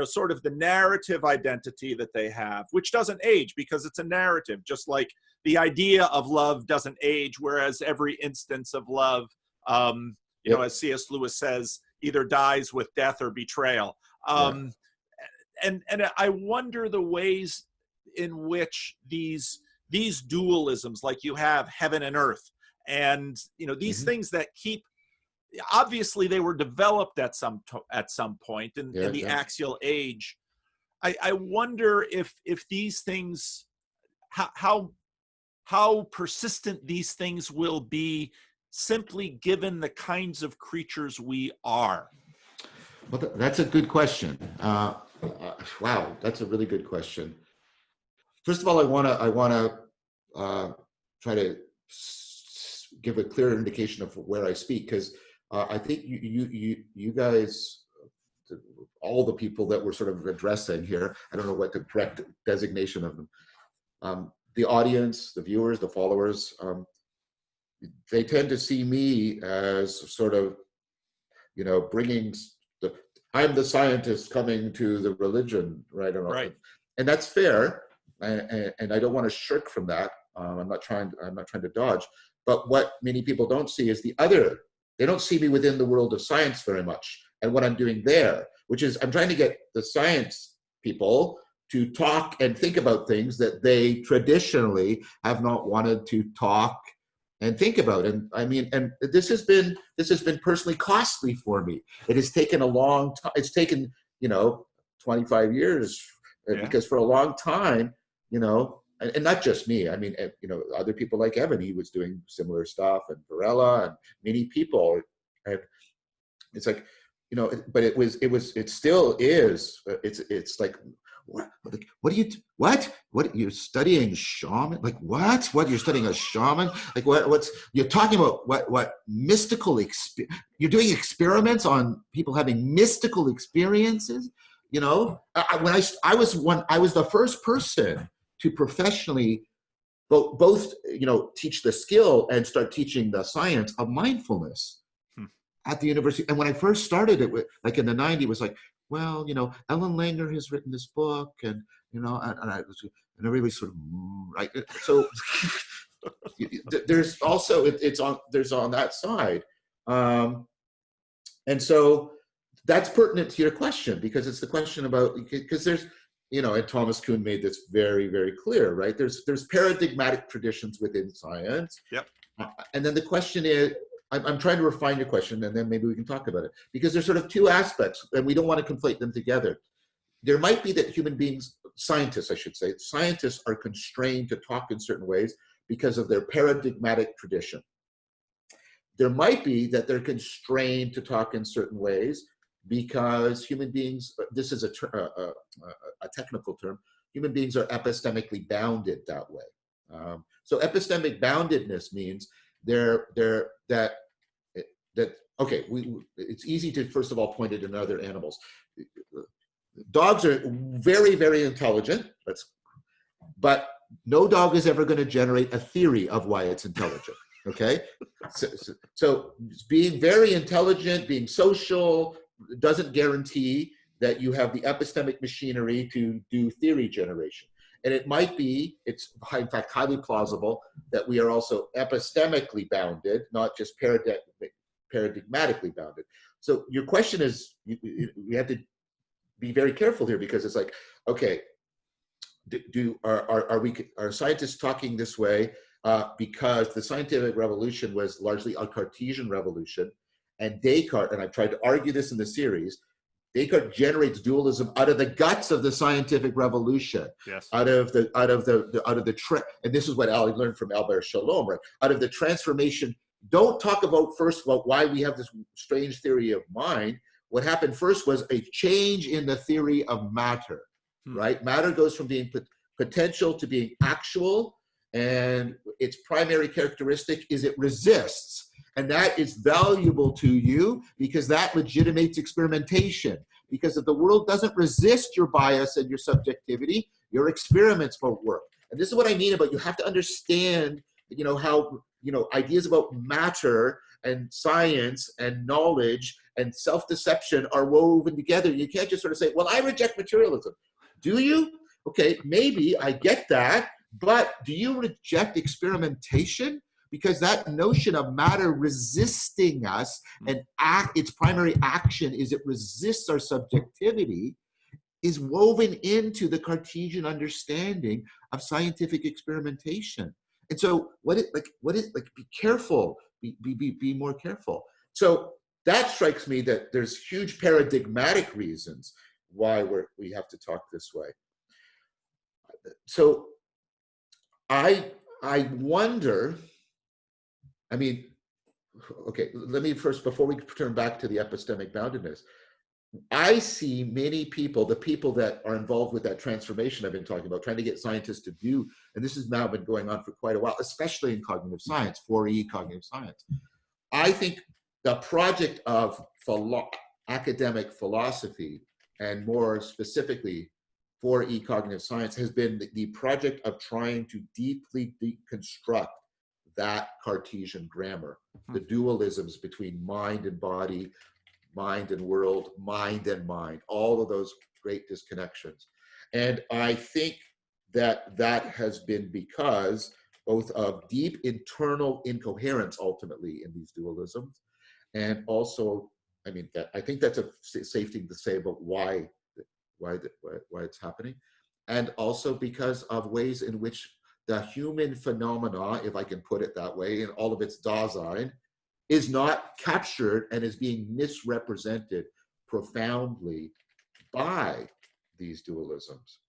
A: sort of the narrative identity that they have, which doesn't age because it's a narrative, just like the idea of love doesn't age, whereas every instance of love, as C.S. Lewis says, either dies with death or betrayal. And I wonder the ways in which these dualisms, like you have heaven and earth, and these things that obviously they were developed at some point in the axial age. I wonder if these things, how persistent these things will be, simply given the kinds of creatures we are.
B: Well, that's a good question. Wow, that's a really good question. First of all, I want to try to give a clear indication of where I speak, because I think you guys, all the people that we're sort of addressing here, I don't know what the correct designation of them, the audience, the viewers, the followers, they tend to see me as sort of, bringing I'm the scientist coming to the religion, right?
A: Right.
B: And that's fair, and I don't want to shirk from that. I'm not trying to dodge. But what many people don't see is the other. They don't see me within the world of science very much, and what I'm doing there, which is I'm trying to get the science people to talk and think about things that they traditionally have not wanted to talk and think about. And I mean, and this has been personally costly for me. It has taken a long time. It's taken 25 years, because for a long time, and not just me. I mean, other people like Evan, he was doing similar stuff, and Varela, and many people. And it's like, but it still is. It's like, what you're studying shaman? Like what you're studying a shaman? Like what's you're talking about? What mystical you're doing experiments on people having mystical experiences? When I was the first person to professionally both teach the skill and start teaching the science of mindfulness at the university. And when I first started it, like in the 90s, it was like, well, Ellen Langer has written this book, and and I really sort of right. So there's also there's on that side, and so that's pertinent to your question, because it's the question about, because there's and Thomas Kuhn made this very, very clear, right? There's paradigmatic traditions within science.
A: Yep.
B: And then the question is, I'm trying to refine your question, and then maybe we can talk about it, because there's sort of two aspects, and we don't want to conflate them together. There might be that human beings, scientists, I should say, scientists are constrained to talk in certain ways because of their paradigmatic tradition. There might be that they're constrained to talk in certain ways because human beings, this is a technical term, human beings are epistemically bounded that way. So epistemic boundedness means okay, it's easy to first of all point it in other animals. Dogs are very, very intelligent, but no dog is ever going to generate a theory of why it's intelligent. Okay, so being very intelligent, being social, doesn't guarantee that you have the epistemic machinery to do theory generation. And it might be, it's in fact highly plausible that we are also epistemically bounded, not just paradigmatically bounded. So your question is, you have to be very careful here, because it's like, okay, are scientists talking this way because the scientific revolution was largely a Cartesian revolution, and Descartes, and I've tried to argue this in the series, Descartes generates dualism out of the guts of the scientific revolution.
A: Yes.
B: And this is what I learned from Albert Shalom, right? Out of the transformation. Don't talk first about why we have this strange theory of mind. What happened first was a change in the theory of matter, right? Matter goes from being potential to being actual, and its primary characteristic is it resists. And that is valuable to you because that legitimates experimentation. Because if the world doesn't resist your bias and your subjectivity, your experiments won't work. And this is what I mean about, you have to understand, how, ideas about matter and science and knowledge and self-deception are woven together. You can't just sort of say, well, I reject materialism. Do you? Okay, maybe I get that, but do you reject experimentation? Because that notion of matter resisting us, and its primary action is it resists our subjectivity, is woven into the Cartesian understanding of scientific experimentation. And so be careful, be more careful. So that strikes me that there's huge paradigmatic reasons why we have to talk this way. So I wonder, okay, let me first, before we turn back to the epistemic boundedness, I see many people, the people that are involved with that transformation I've been talking about, trying to get scientists to do, and this has now been going on for quite a while, especially in cognitive science, 4E cognitive science. I think the project of academic philosophy, and more specifically 4E cognitive science, has been the project of trying to deeply deconstruct that Cartesian grammar, the dualisms between mind and body, mind and world, mind and mind, all of those great disconnections. And I think that has been because both of deep internal incoherence ultimately in these dualisms, and also, I think that's a safe thing to say about why it's happening, and also because of ways in which the human phenomena, if I can put it that way, in all of its Dasein, is not captured and is being misrepresented profoundly by these dualisms.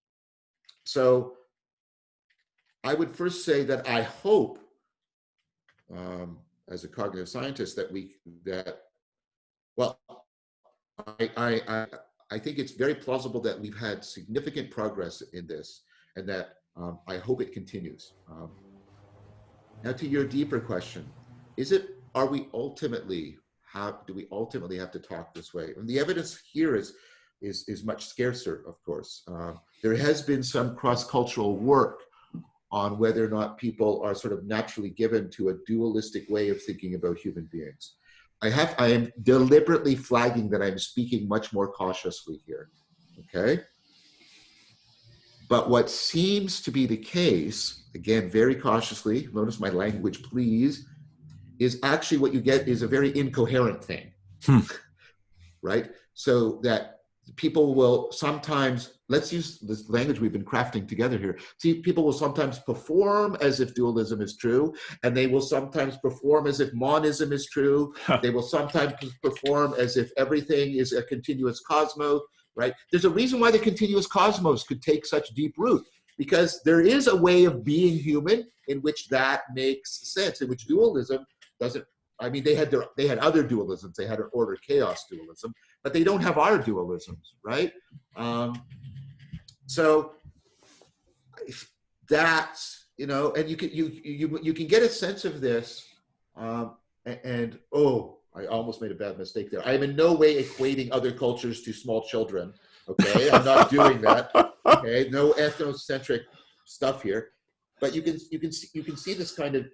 B: So I would first say that I hope, as a cognitive scientist, I think it's very plausible that we've had significant progress in this, and that I hope it continues. Now, to your deeper question, do we ultimately have to talk this way? And the evidence here is is much scarcer, of course. There has been some cross-cultural work on whether or not people are sort of naturally given to a dualistic way of thinking about human beings. I am deliberately flagging that I'm speaking much more cautiously here, okay? But what seems to be the case, again, very cautiously, notice my language, please, is actually what you get is a very incoherent thing, right? So that people will sometimes, let's use this language we've been crafting together here. See, people will sometimes perform as if dualism is true, and they will sometimes perform as if monism is true. They will sometimes perform as if everything is a continuous cosmos, right? There's a reason why the continuous cosmos could take such deep root, because there is a way of being human in which that makes sense, in which dualism doesn't. I mean, they had other dualisms. They had an order chaos dualism, but they don't have our dualisms, right? So that's, you know, and you can get a sense of this, and oh, I almost made a bad mistake there. I am in no way equating other cultures to small children. Okay, I'm not doing that. Okay, no ethnocentric stuff here. But you can see this kind of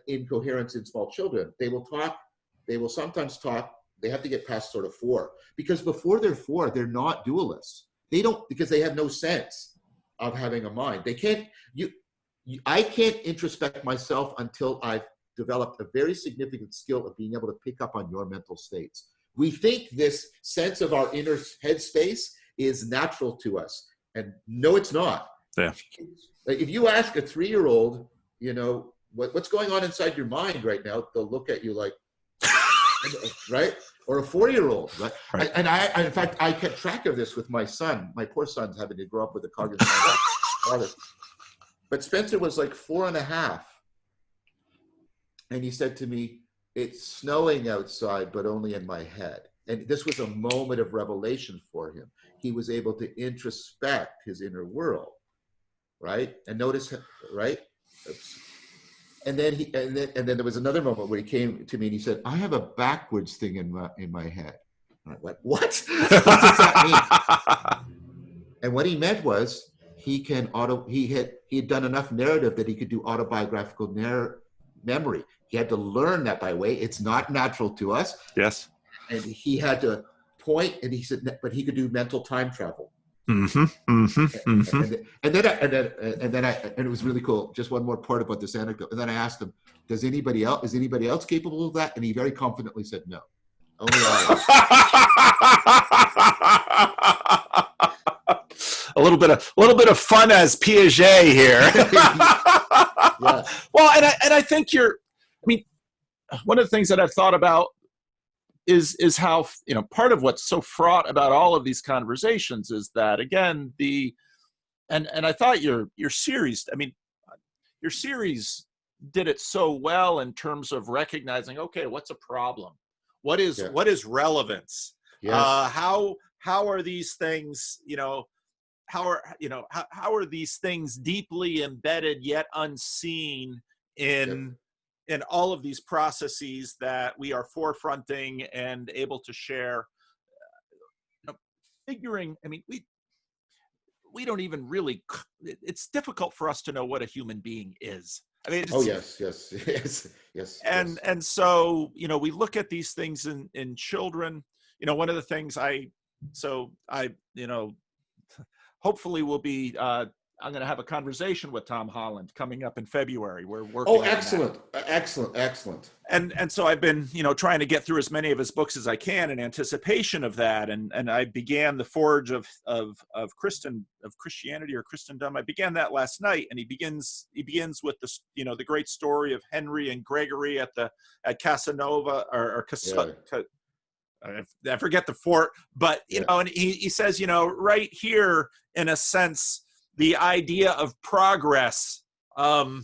B: incoherence in small children. They will talk. They will sometimes talk. They have to get past sort of 4, because before they're 4, they're not dualists. They don't, because they have no sense of having a mind. They can't. I can't introspect myself until I've developed a very significant skill of being able to pick up on your mental states. We think this sense of our inner headspace is natural to us, and no, it's not.
A: Yeah.
B: If you ask a 3-year-old, you know, what's going on inside your mind right now, they'll look at you like, right? Or a 4-year-old, right? Right. And in fact, I kept track of this with my son. My poor son's having to grow up with a cognitive father. But Spencer was like 4.5. And he said to me, "It's snowing outside, but only in my head." And this was a moment of revelation for him. He was able to introspect his inner world. Right, and notice, right? Oops. And then there was another moment where he came to me and he said, "I have a backwards thing in my head." I went, "What? What does that mean?" And what he meant was he had done enough narrative that he could do autobiographical memory. He had to learn that by way. It's not natural to us.
A: Yes.
B: And he had to point, and he said, but he could do mental time travel.
A: Mm-hmm, mm-hmm, mm-hmm.
B: And then it was really cool. Just one more part about this anecdote. And then I asked him, is anybody else capable of that? And he very confidently said, no, only I.
A: A little bit of fun as Piaget here.
B: Yeah.
A: Well, and I think one of the things that I've thought about is how, you know, part of what's so fraught about all of these conversations is that, again, and I thought your series, your series did it so well in terms of recognizing, okay, what's a problem? What is relevance?
B: Yes.
A: How are these things, how are these things deeply embedded yet unseen in all of these processes that we are forefronting and able to share? Figuring, we don't even really, it's difficult for us to know what a human being is.
B: Yes.
A: And so, we look at these things in children. One of the things hopefully will be, I'm going to have a conversation with Tom Holland coming up in February. We're working.
B: Oh, excellent.
A: And so I've been, trying to get through as many of his books as I can in anticipation of that. And I began The Forge of Christianity or Christendom. I began that last night, and he begins with this, the great story of Henry and Gregory at Casanova or I forget the fort, but and he says, right here, in a sense, the idea of progress, the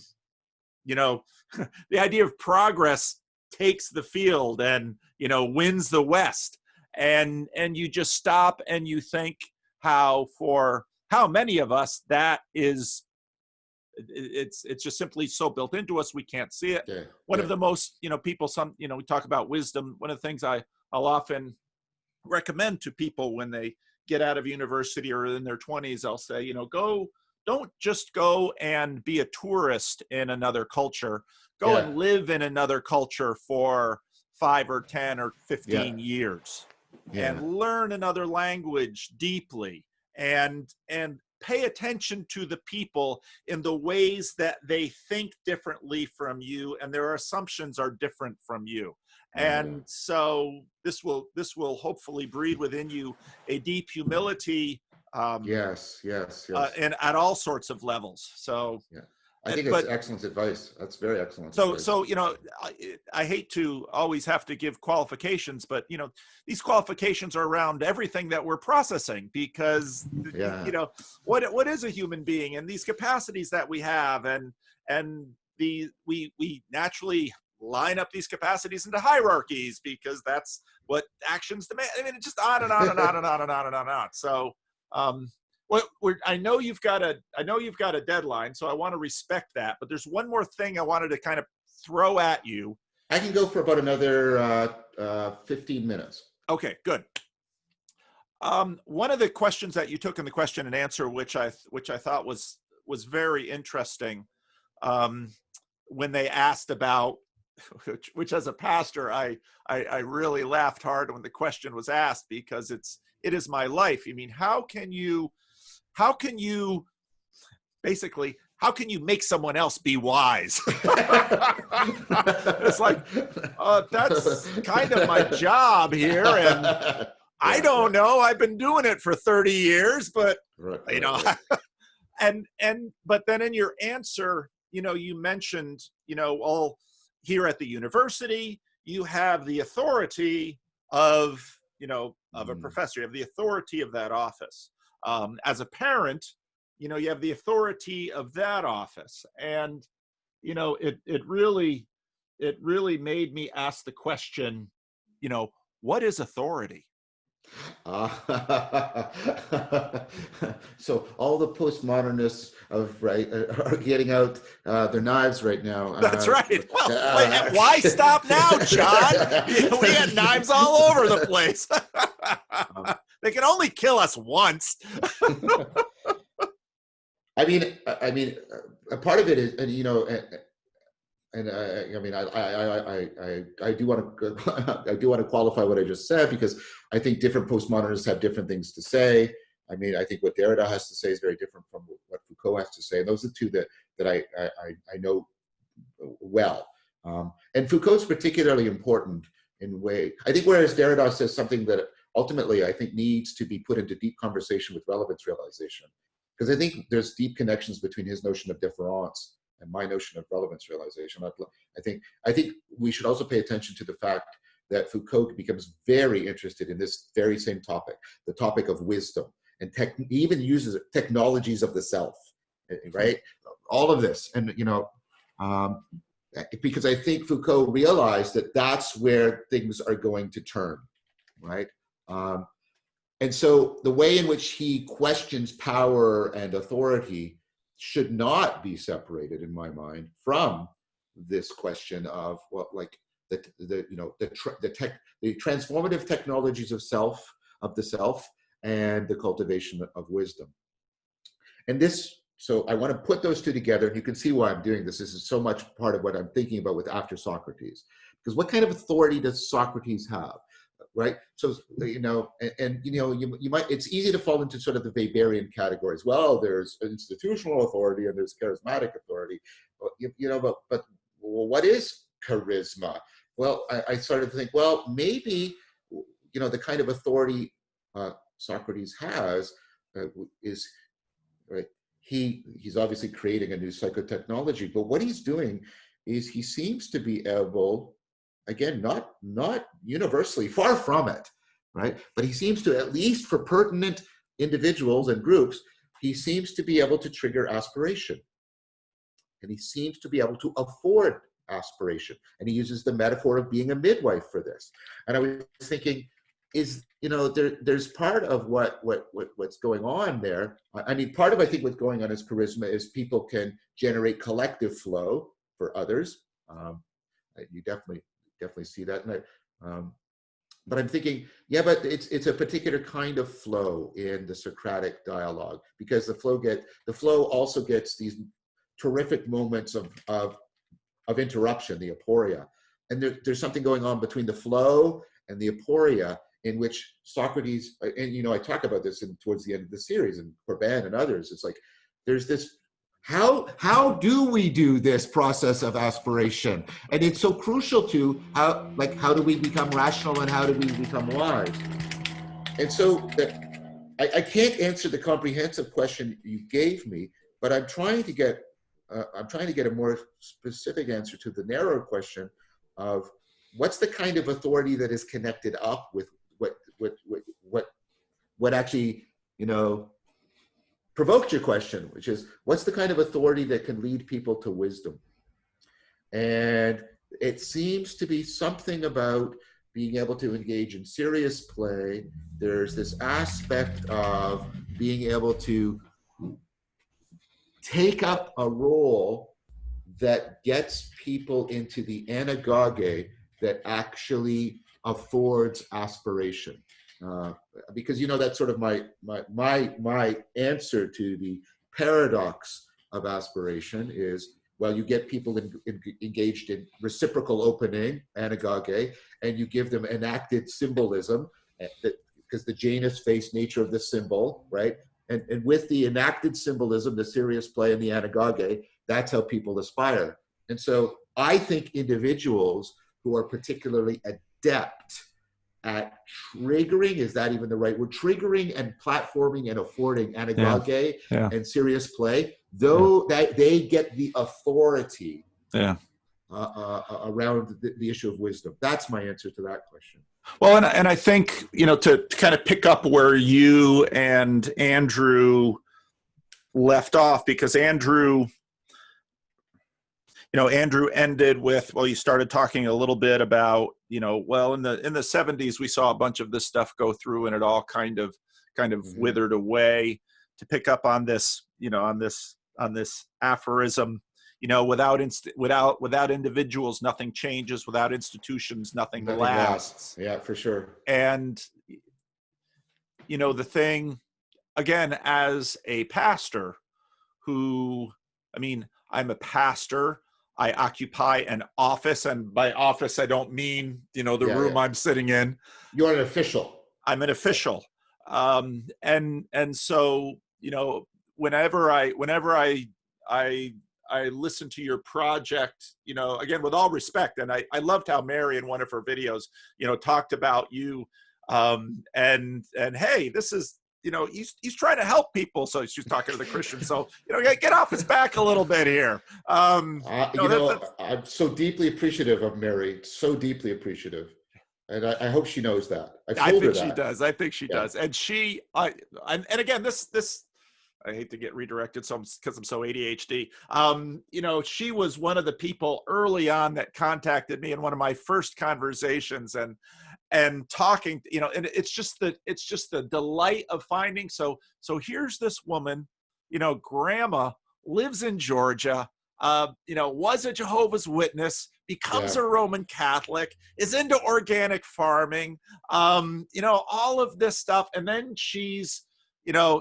A: idea of progress takes the field and, wins the West. And you just stop and you think for how many of us that is, it's just simply so built into us, we can't see it. One of the most, people, we talk about wisdom. One of the things I'll often recommend to people when they, get out of university or in their 20s, I'll say, you know, don't just go and be a tourist in another culture. Go
B: Yeah.
A: and live in another culture for 5 or 10 or 15
B: Yeah.
A: years
B: Yeah.
A: and learn another language deeply and pay attention to the people in the ways that they think differently from you and their assumptions are different from you. And so this will hopefully breed within you a deep humility,
B: Yes. Yes. Yes.
A: and at all sorts of levels. So
B: Yeah. I think it's
A: but
B: excellent advice. That's very excellent
A: so
B: advice.
A: so you know, I hate to always have to give qualifications, but you know, these qualifications are around everything that we're processing, because
B: Yeah.
A: you know, what is a human being, and these capacities that we have, and we naturally line up these capacities into hierarchies because that's what actions demand. I mean, it's just on and on and on and on and on and on and on. So I know you've got a deadline, so I want to respect that. But there's one more thing I wanted to kind of throw at you.
B: I can go for about another 15 minutes.
A: Okay, good. One of the questions that you took in the question and answer, which I thought was very interesting, when they asked about, which as a pastor, I really laughed hard when the question was asked, because it is my life. I mean, how can you basically, how can you make someone else be wise? It's like, that's kind of my job here. And I don't know, I've been doing it for 30 years, but you know, but then in your answer, you know, you mentioned, you know, all here at the university, you have the authority of, you know, of a professor, you have the authority of that office. As a parent, you know, you have the authority of that office. And, you know, it really made me ask the question, you know, what is authority?
B: So all the postmodernists are getting out their knives right now.
A: That's right. Well, why stop now, John? We had knives all over the place. They can only kill us once.
B: I mean, a part of it is, and you know, and I mean, I do want to qualify what I just said, because I think different postmodernists have different things to say. I mean, I think what Derrida has to say is very different from what Foucault has to say. And those are the two that I know well. And Foucault's particularly important in a way. I think whereas Derrida says something that ultimately I think needs to be put into deep conversation with relevance realization, because I think there's deep connections between his notion of difference and my notion of relevance realization. I think we should also pay attention to the fact that Foucault becomes very interested in this very same topic, the topic of wisdom, and even uses technologies of the self, right? All of this, and you know, because I think Foucault realized that that's where things are going to turn, right? And so the way in which he questions power and authority should not be separated, in my mind, from this question of what, like the transformative technologies of the self, and the cultivation of wisdom. And this, so I want to put those two together, and you can see why I'm doing this. This is so much part of what I'm thinking about with after Socrates, because what kind of authority does Socrates have? Right. So, you know, and you know, you might, it's easy to fall into sort of the Weberian categories. Well, there's institutional authority and there's charismatic authority, you know, but what is charisma? Well, I started to think, well, maybe, you know, the kind of authority Socrates has is, right, he's obviously creating a new psychotechnology, but what he's doing is he seems to be able, again, not universally, far from it, right? But he seems to, at least for pertinent individuals and groups, he seems to be able to trigger aspiration. And he seems to be able to afford aspiration. And he uses the metaphor of being a midwife for this. And I was thinking, is, you know, there's part of what's going on there. I mean, part of, I think, what's going on is charisma is people can generate collective flow for others. You definitely see that. And But I'm thinking, yeah, but it's a particular kind of flow in the Socratic dialogue, because the flow also gets these terrific moments of interruption, the aporia. And there's something going on between the flow and the aporia, in which Socrates, and you know, I talk about this towards the end of the series, and Corban and others, it's like, there's this, how do we do this process of aspiration? And it's so crucial to how do we become rational and how do we become wise? And so that I can't answer the comprehensive question you gave me, but I'm trying to get a more specific answer to the narrower question of what's the kind of authority that is connected up with what actually, you know, provoked your question, which is what's the kind of authority that can lead people to wisdom? And it seems to be something about being able to engage in serious play. There's this aspect of being able to take up a role that gets people into the anagoge that actually affords aspiration. Because, you know, that's sort of my answer to the paradox of aspiration is, well, you get people engaged in reciprocal opening, anagoge, and you give them enacted symbolism, because the Janus face nature of the symbol, right? And with the enacted symbolism, the serious play and the anagoge, that's how people aspire. And so I think individuals who are particularly adept at triggering, is that even the right word? Triggering and platforming and affording anagoge and serious play, though that they get the authority around the issue of wisdom. That's my answer to that question.
A: Well, and I think, you know, to kind of pick up where you and Andrew left off, because Andrew ended with, well, you started talking a little bit about, you know, well, in the 70s, we saw a bunch of this stuff go through and it all kind of withered away. To pick up on this, you know, on this aphorism, you know, without individuals, nothing changes. Without institutions, nothing lasts.
B: Yeah, for sure.
A: And, you know, the thing, again, as a pastor who, I mean, I'm a pastor, I occupy an office, and by office, I don't mean, you know, the room I'm sitting in.
B: You're an official.
A: I'm an official. And so, you know, whenever I listen to your project, you know, again, with all respect, and I loved how Mary in one of her videos, you know, talked about you, and hey, this is, you know, he's trying to help people. So she's talking to the Christians. So, you know, get off his back a little bit here.
B: I'm so deeply appreciative of Mary, so deeply appreciative. And I hope she knows that.
A: I think she does. I think she does. And and again, this, I hate to get redirected because I'm so ADHD. You know, she was one of the people early on that contacted me in one of my first conversations, and talking, you know, and it's just the delight of finding. So here's this woman, you know, grandma lives in Georgia, you know, was a Jehovah's Witness, becomes a Roman Catholic, is into organic farming, you know, all of this stuff. And then she's, you know,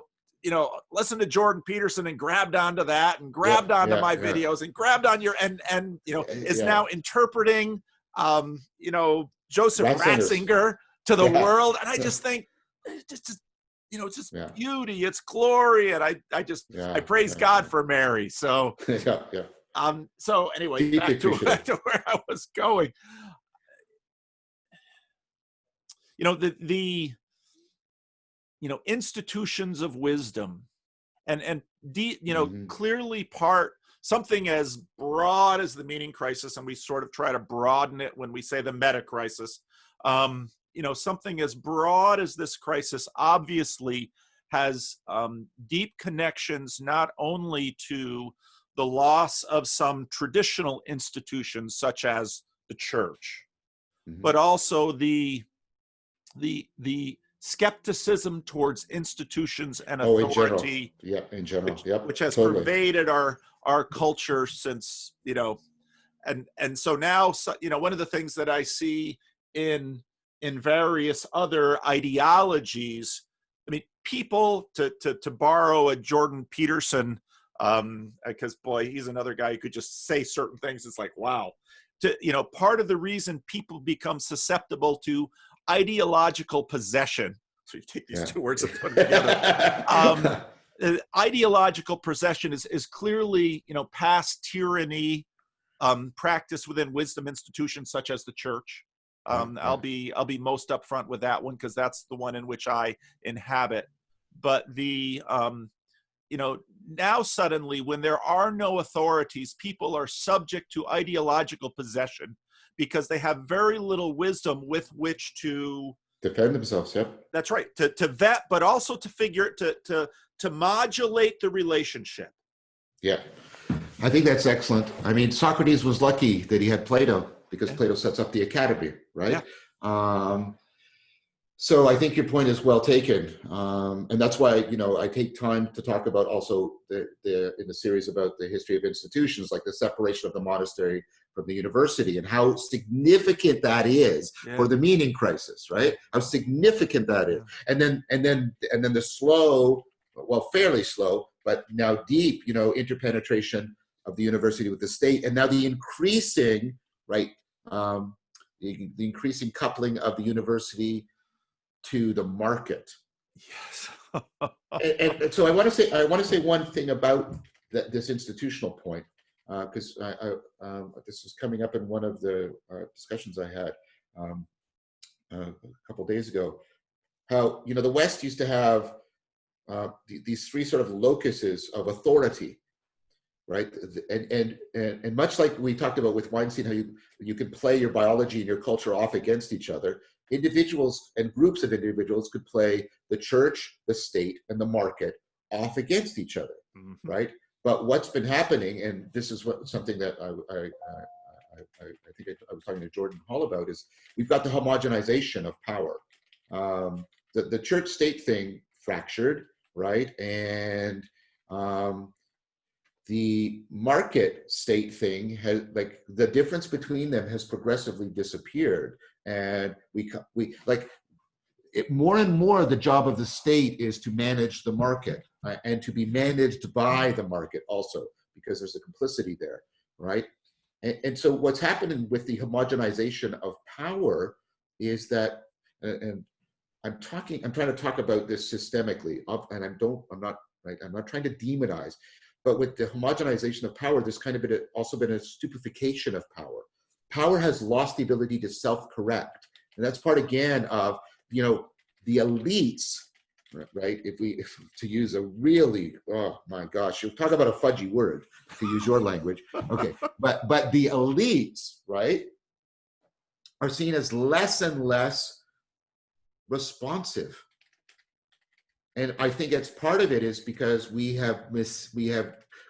A: listen to Jordan Peterson and grabbed onto that and grabbed onto my videos and grabbed on your, and you know, is now interpreting, you know, Joseph Ratzinger to the world. And I just think, you know, it's just beauty, it's glory. And I praise God for Mary. So, so anyway, back to where I was going. You know, the you know, institutions of wisdom and you know, clearly part something as broad as the meaning crisis, and we sort of try to broaden it when we say the meta crisis. You know, something as broad as this crisis obviously has deep connections not only to the loss of some traditional institutions such as the church, but also the skepticism towards institutions and authority,
B: in general,
A: which has pervaded our culture since, you know, and so now, you know, one of the things that I see in in various other ideologies. I mean, people, to borrow a Jordan Peterson, because boy, he's another guy who could just say certain things. It's like, wow. Part of the reason people become susceptible to ideological possession. So you take these two words and put them together. Ideological possession is clearly, past tyranny, practice within wisdom institutions such as the church. I'll be most upfront with that one because that's the one in which I inhabit. But now suddenly when there are no authorities, people are subject to ideological possession because they have very little wisdom with which to
B: defend themselves. Yep.
A: That's right. To vet, but also to figure to modulate the relationship.
B: Yeah. I think that's excellent. I mean, Socrates was lucky that he had Plato because Plato sets up the academy, right? Yeah. So I think your point is well taken. And that's why, I take time to talk about also in the series about the history of institutions, like the separation of the monastery from the university and how significant that is for the meaning crisis, right? How significant that is. And then the slow, well, fairly slow, but now deep, interpenetration of the university with the state. And now the increasing, right, the increasing coupling of the university to the market.
A: Yes.
B: and so I want to say one thing about this institutional point, because this was coming up in one of the discussions I had a couple of days ago. How the West used to have these three sort of locuses of authority, right? And much like we talked about with Weinstein, how you can play your biology and your culture off against each other. Individuals and groups of individuals could play the church, the state, and the market off against each other, right? But what's been happening, and this is something that I think I was talking to Jordan Hall about, is we've got the homogenization of power. The church-state thing fractured, right? And the market state thing has, like, the difference between them has progressively disappeared. And we like it more and more. The job of the state is to manage the market and to be managed by the market also, because there's a complicity there, right? And so what's happening with the homogenization of power is that, and I'm trying to talk about this systemically, and I'm not trying to demonize, but with the homogenization of power, there's kind of also been a stupefaction of power. Power has lost the ability to self-correct. And that's part, again, of, the elites, right? If to use a really, oh my gosh, you'll talk about a fudgy word, to use your language. Okay, but the elites, right, are seen as less and less responsive. And I think it's part of it is because we have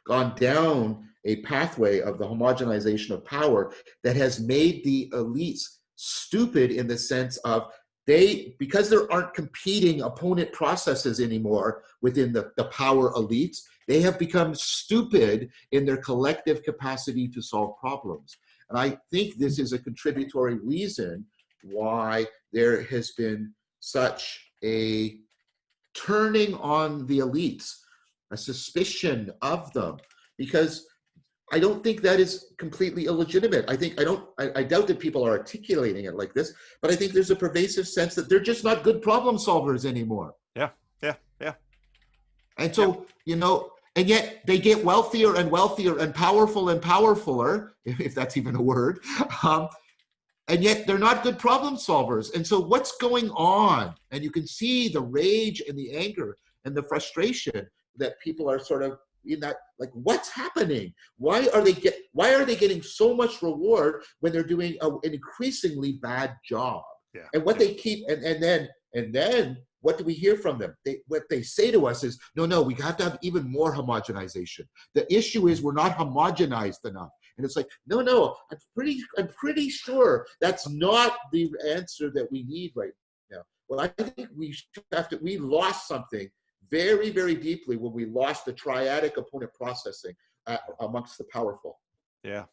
B: gone down a pathway of the homogenization of power that has made the elites stupid in the sense of because there aren't competing opponent processes anymore within the power elites, they have become stupid in their collective capacity to solve problems. And I think this is a contributory reason why there has been such a turning on the elites, a suspicion of them, because I don't think that is completely illegitimate. I doubt that people are articulating it like this, but I think there's a pervasive sense that they're just not good problem solvers anymore.
A: Yeah.
B: And so, and yet they get wealthier and wealthier and powerfuler, if that's even a word. And yet they're not good problem solvers. And so what's going on? And you can see the rage and the anger and the frustration that people are sort of in that, like, what's happening? Why are they getting so much reward when they're doing an increasingly bad job?
A: Yeah.
B: And what they keep, and then what do we hear from them? What they say to us is, no, we have to have even more homogenization. The issue is we're not homogenized enough. And it's like, no, I'm pretty sure that's not the answer that we need right now. Well, I think we lost something very, very deeply when we lost the triadic opponent processing amongst the powerful.
A: Yeah.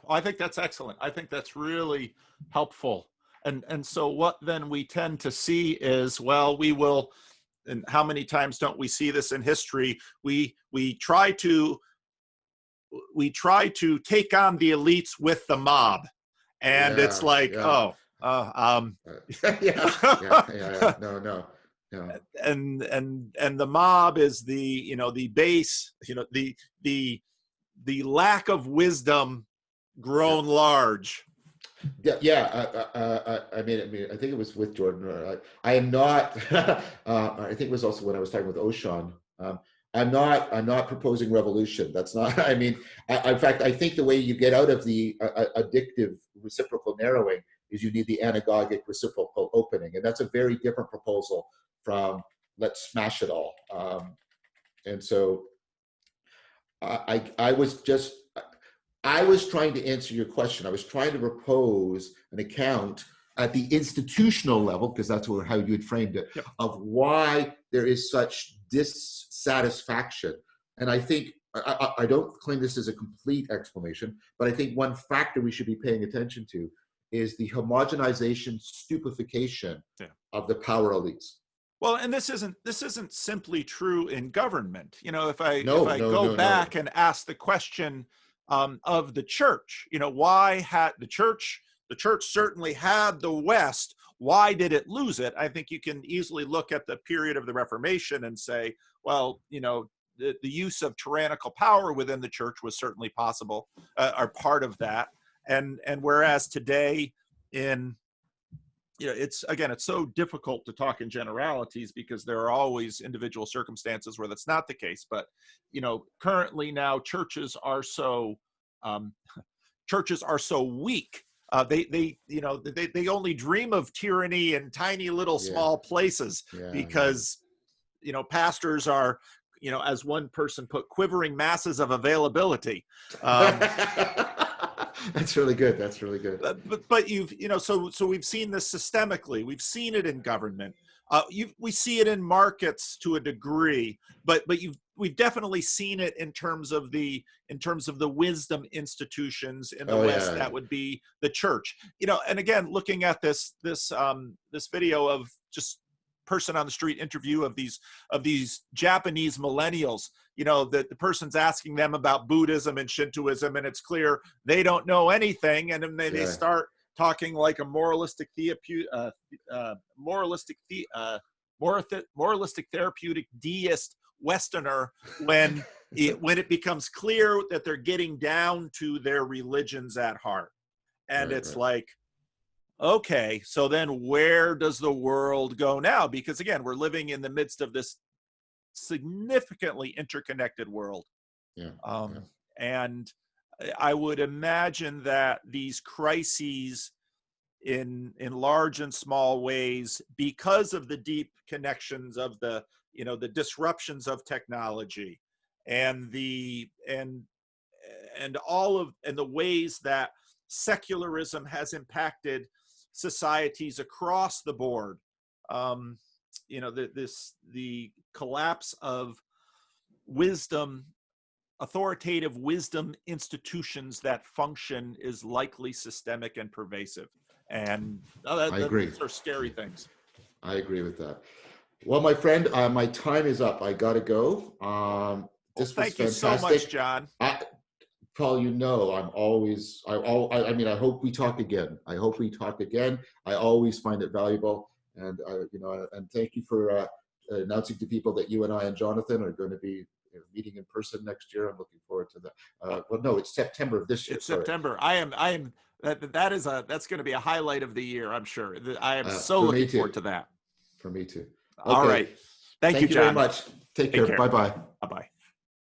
A: I think that's excellent. I think that's really helpful. And so what then we tend to see is, well, we will, and how many times don't we see this in history? We try to take on the elites with the mob, and it's like,
B: yeah. Yeah. No.
A: And the mob is the base, the lack of wisdom grown large.
B: I mean, I think it was with Jordan. I am not. I think it was also when I was talking with Oshan. I'm not proposing revolution. That's not. I mean, in fact, I think the way you get out of the addictive reciprocal narrowing is you need the anagogic reciprocal opening, and that's a very different proposal from let's smash it all. And so, I was trying to answer your question. I was trying to propose an account at the institutional level, because that's how you had framed it,
A: yep,
B: of why there is such dissatisfaction. And I think, I don't claim this as a complete explanation, but I think one factor we should be paying attention to is the homogenization, stupefaction of the power elites.
A: Well, and this isn't simply true in government. If I go back and ask the question of the church, why had the church certainly had the West, why did it lose it? I think you can easily look at the period of the Reformation and say, well, the use of tyrannical power within the church was certainly possible, or part of that. And whereas today it's so difficult to talk in generalities because there are always individual circumstances where that's not the case. But, currently now churches are so weak. They only dream of tyranny in tiny little small places because, pastors are, as one person put, quivering masses of availability.
B: That's really good.
A: But so we've seen this systemically. We've seen it in government. We see it in markets to a degree, but we've definitely seen it in terms of the wisdom institutions in the West. That would be the church. And again, looking at this video of just person on the street interview of these Japanese millennials, that the person's asking them about Buddhism and Shintoism, and it's clear they don't know anything, and then they start talking like a moralistic therapeutic deist Westerner when it becomes clear that they're getting down to their religions at heart. And it's like, okay, so then where does the world go now? Because again, we're living in the midst of this significantly interconnected world. And I would imagine that these crises in large and small ways, because of the deep connections of the disruptions of technology and the ways that secularism has impacted societies across the board, the collapse of wisdom, authoritative wisdom institutions that function is likely systemic and pervasive. And
B: I agree.
A: Those are scary things.
B: I agree with that. Well, my friend, my time is up. I got to go.
A: Thank you so much, John.
B: Paul, I'm always, I mean, I hope we talk again. I always find it valuable. And, and thank you for announcing to people that you and I and Jonathan are going to be meeting in person next year. I'm looking forward to that. Well, no, it's September of this year.
A: It's September. That's going to be a highlight of the year, I'm sure. I am so looking forward to that.
B: For me too. Okay.
A: All right. Thank you, John.
B: Very much. Take care. Bye-bye.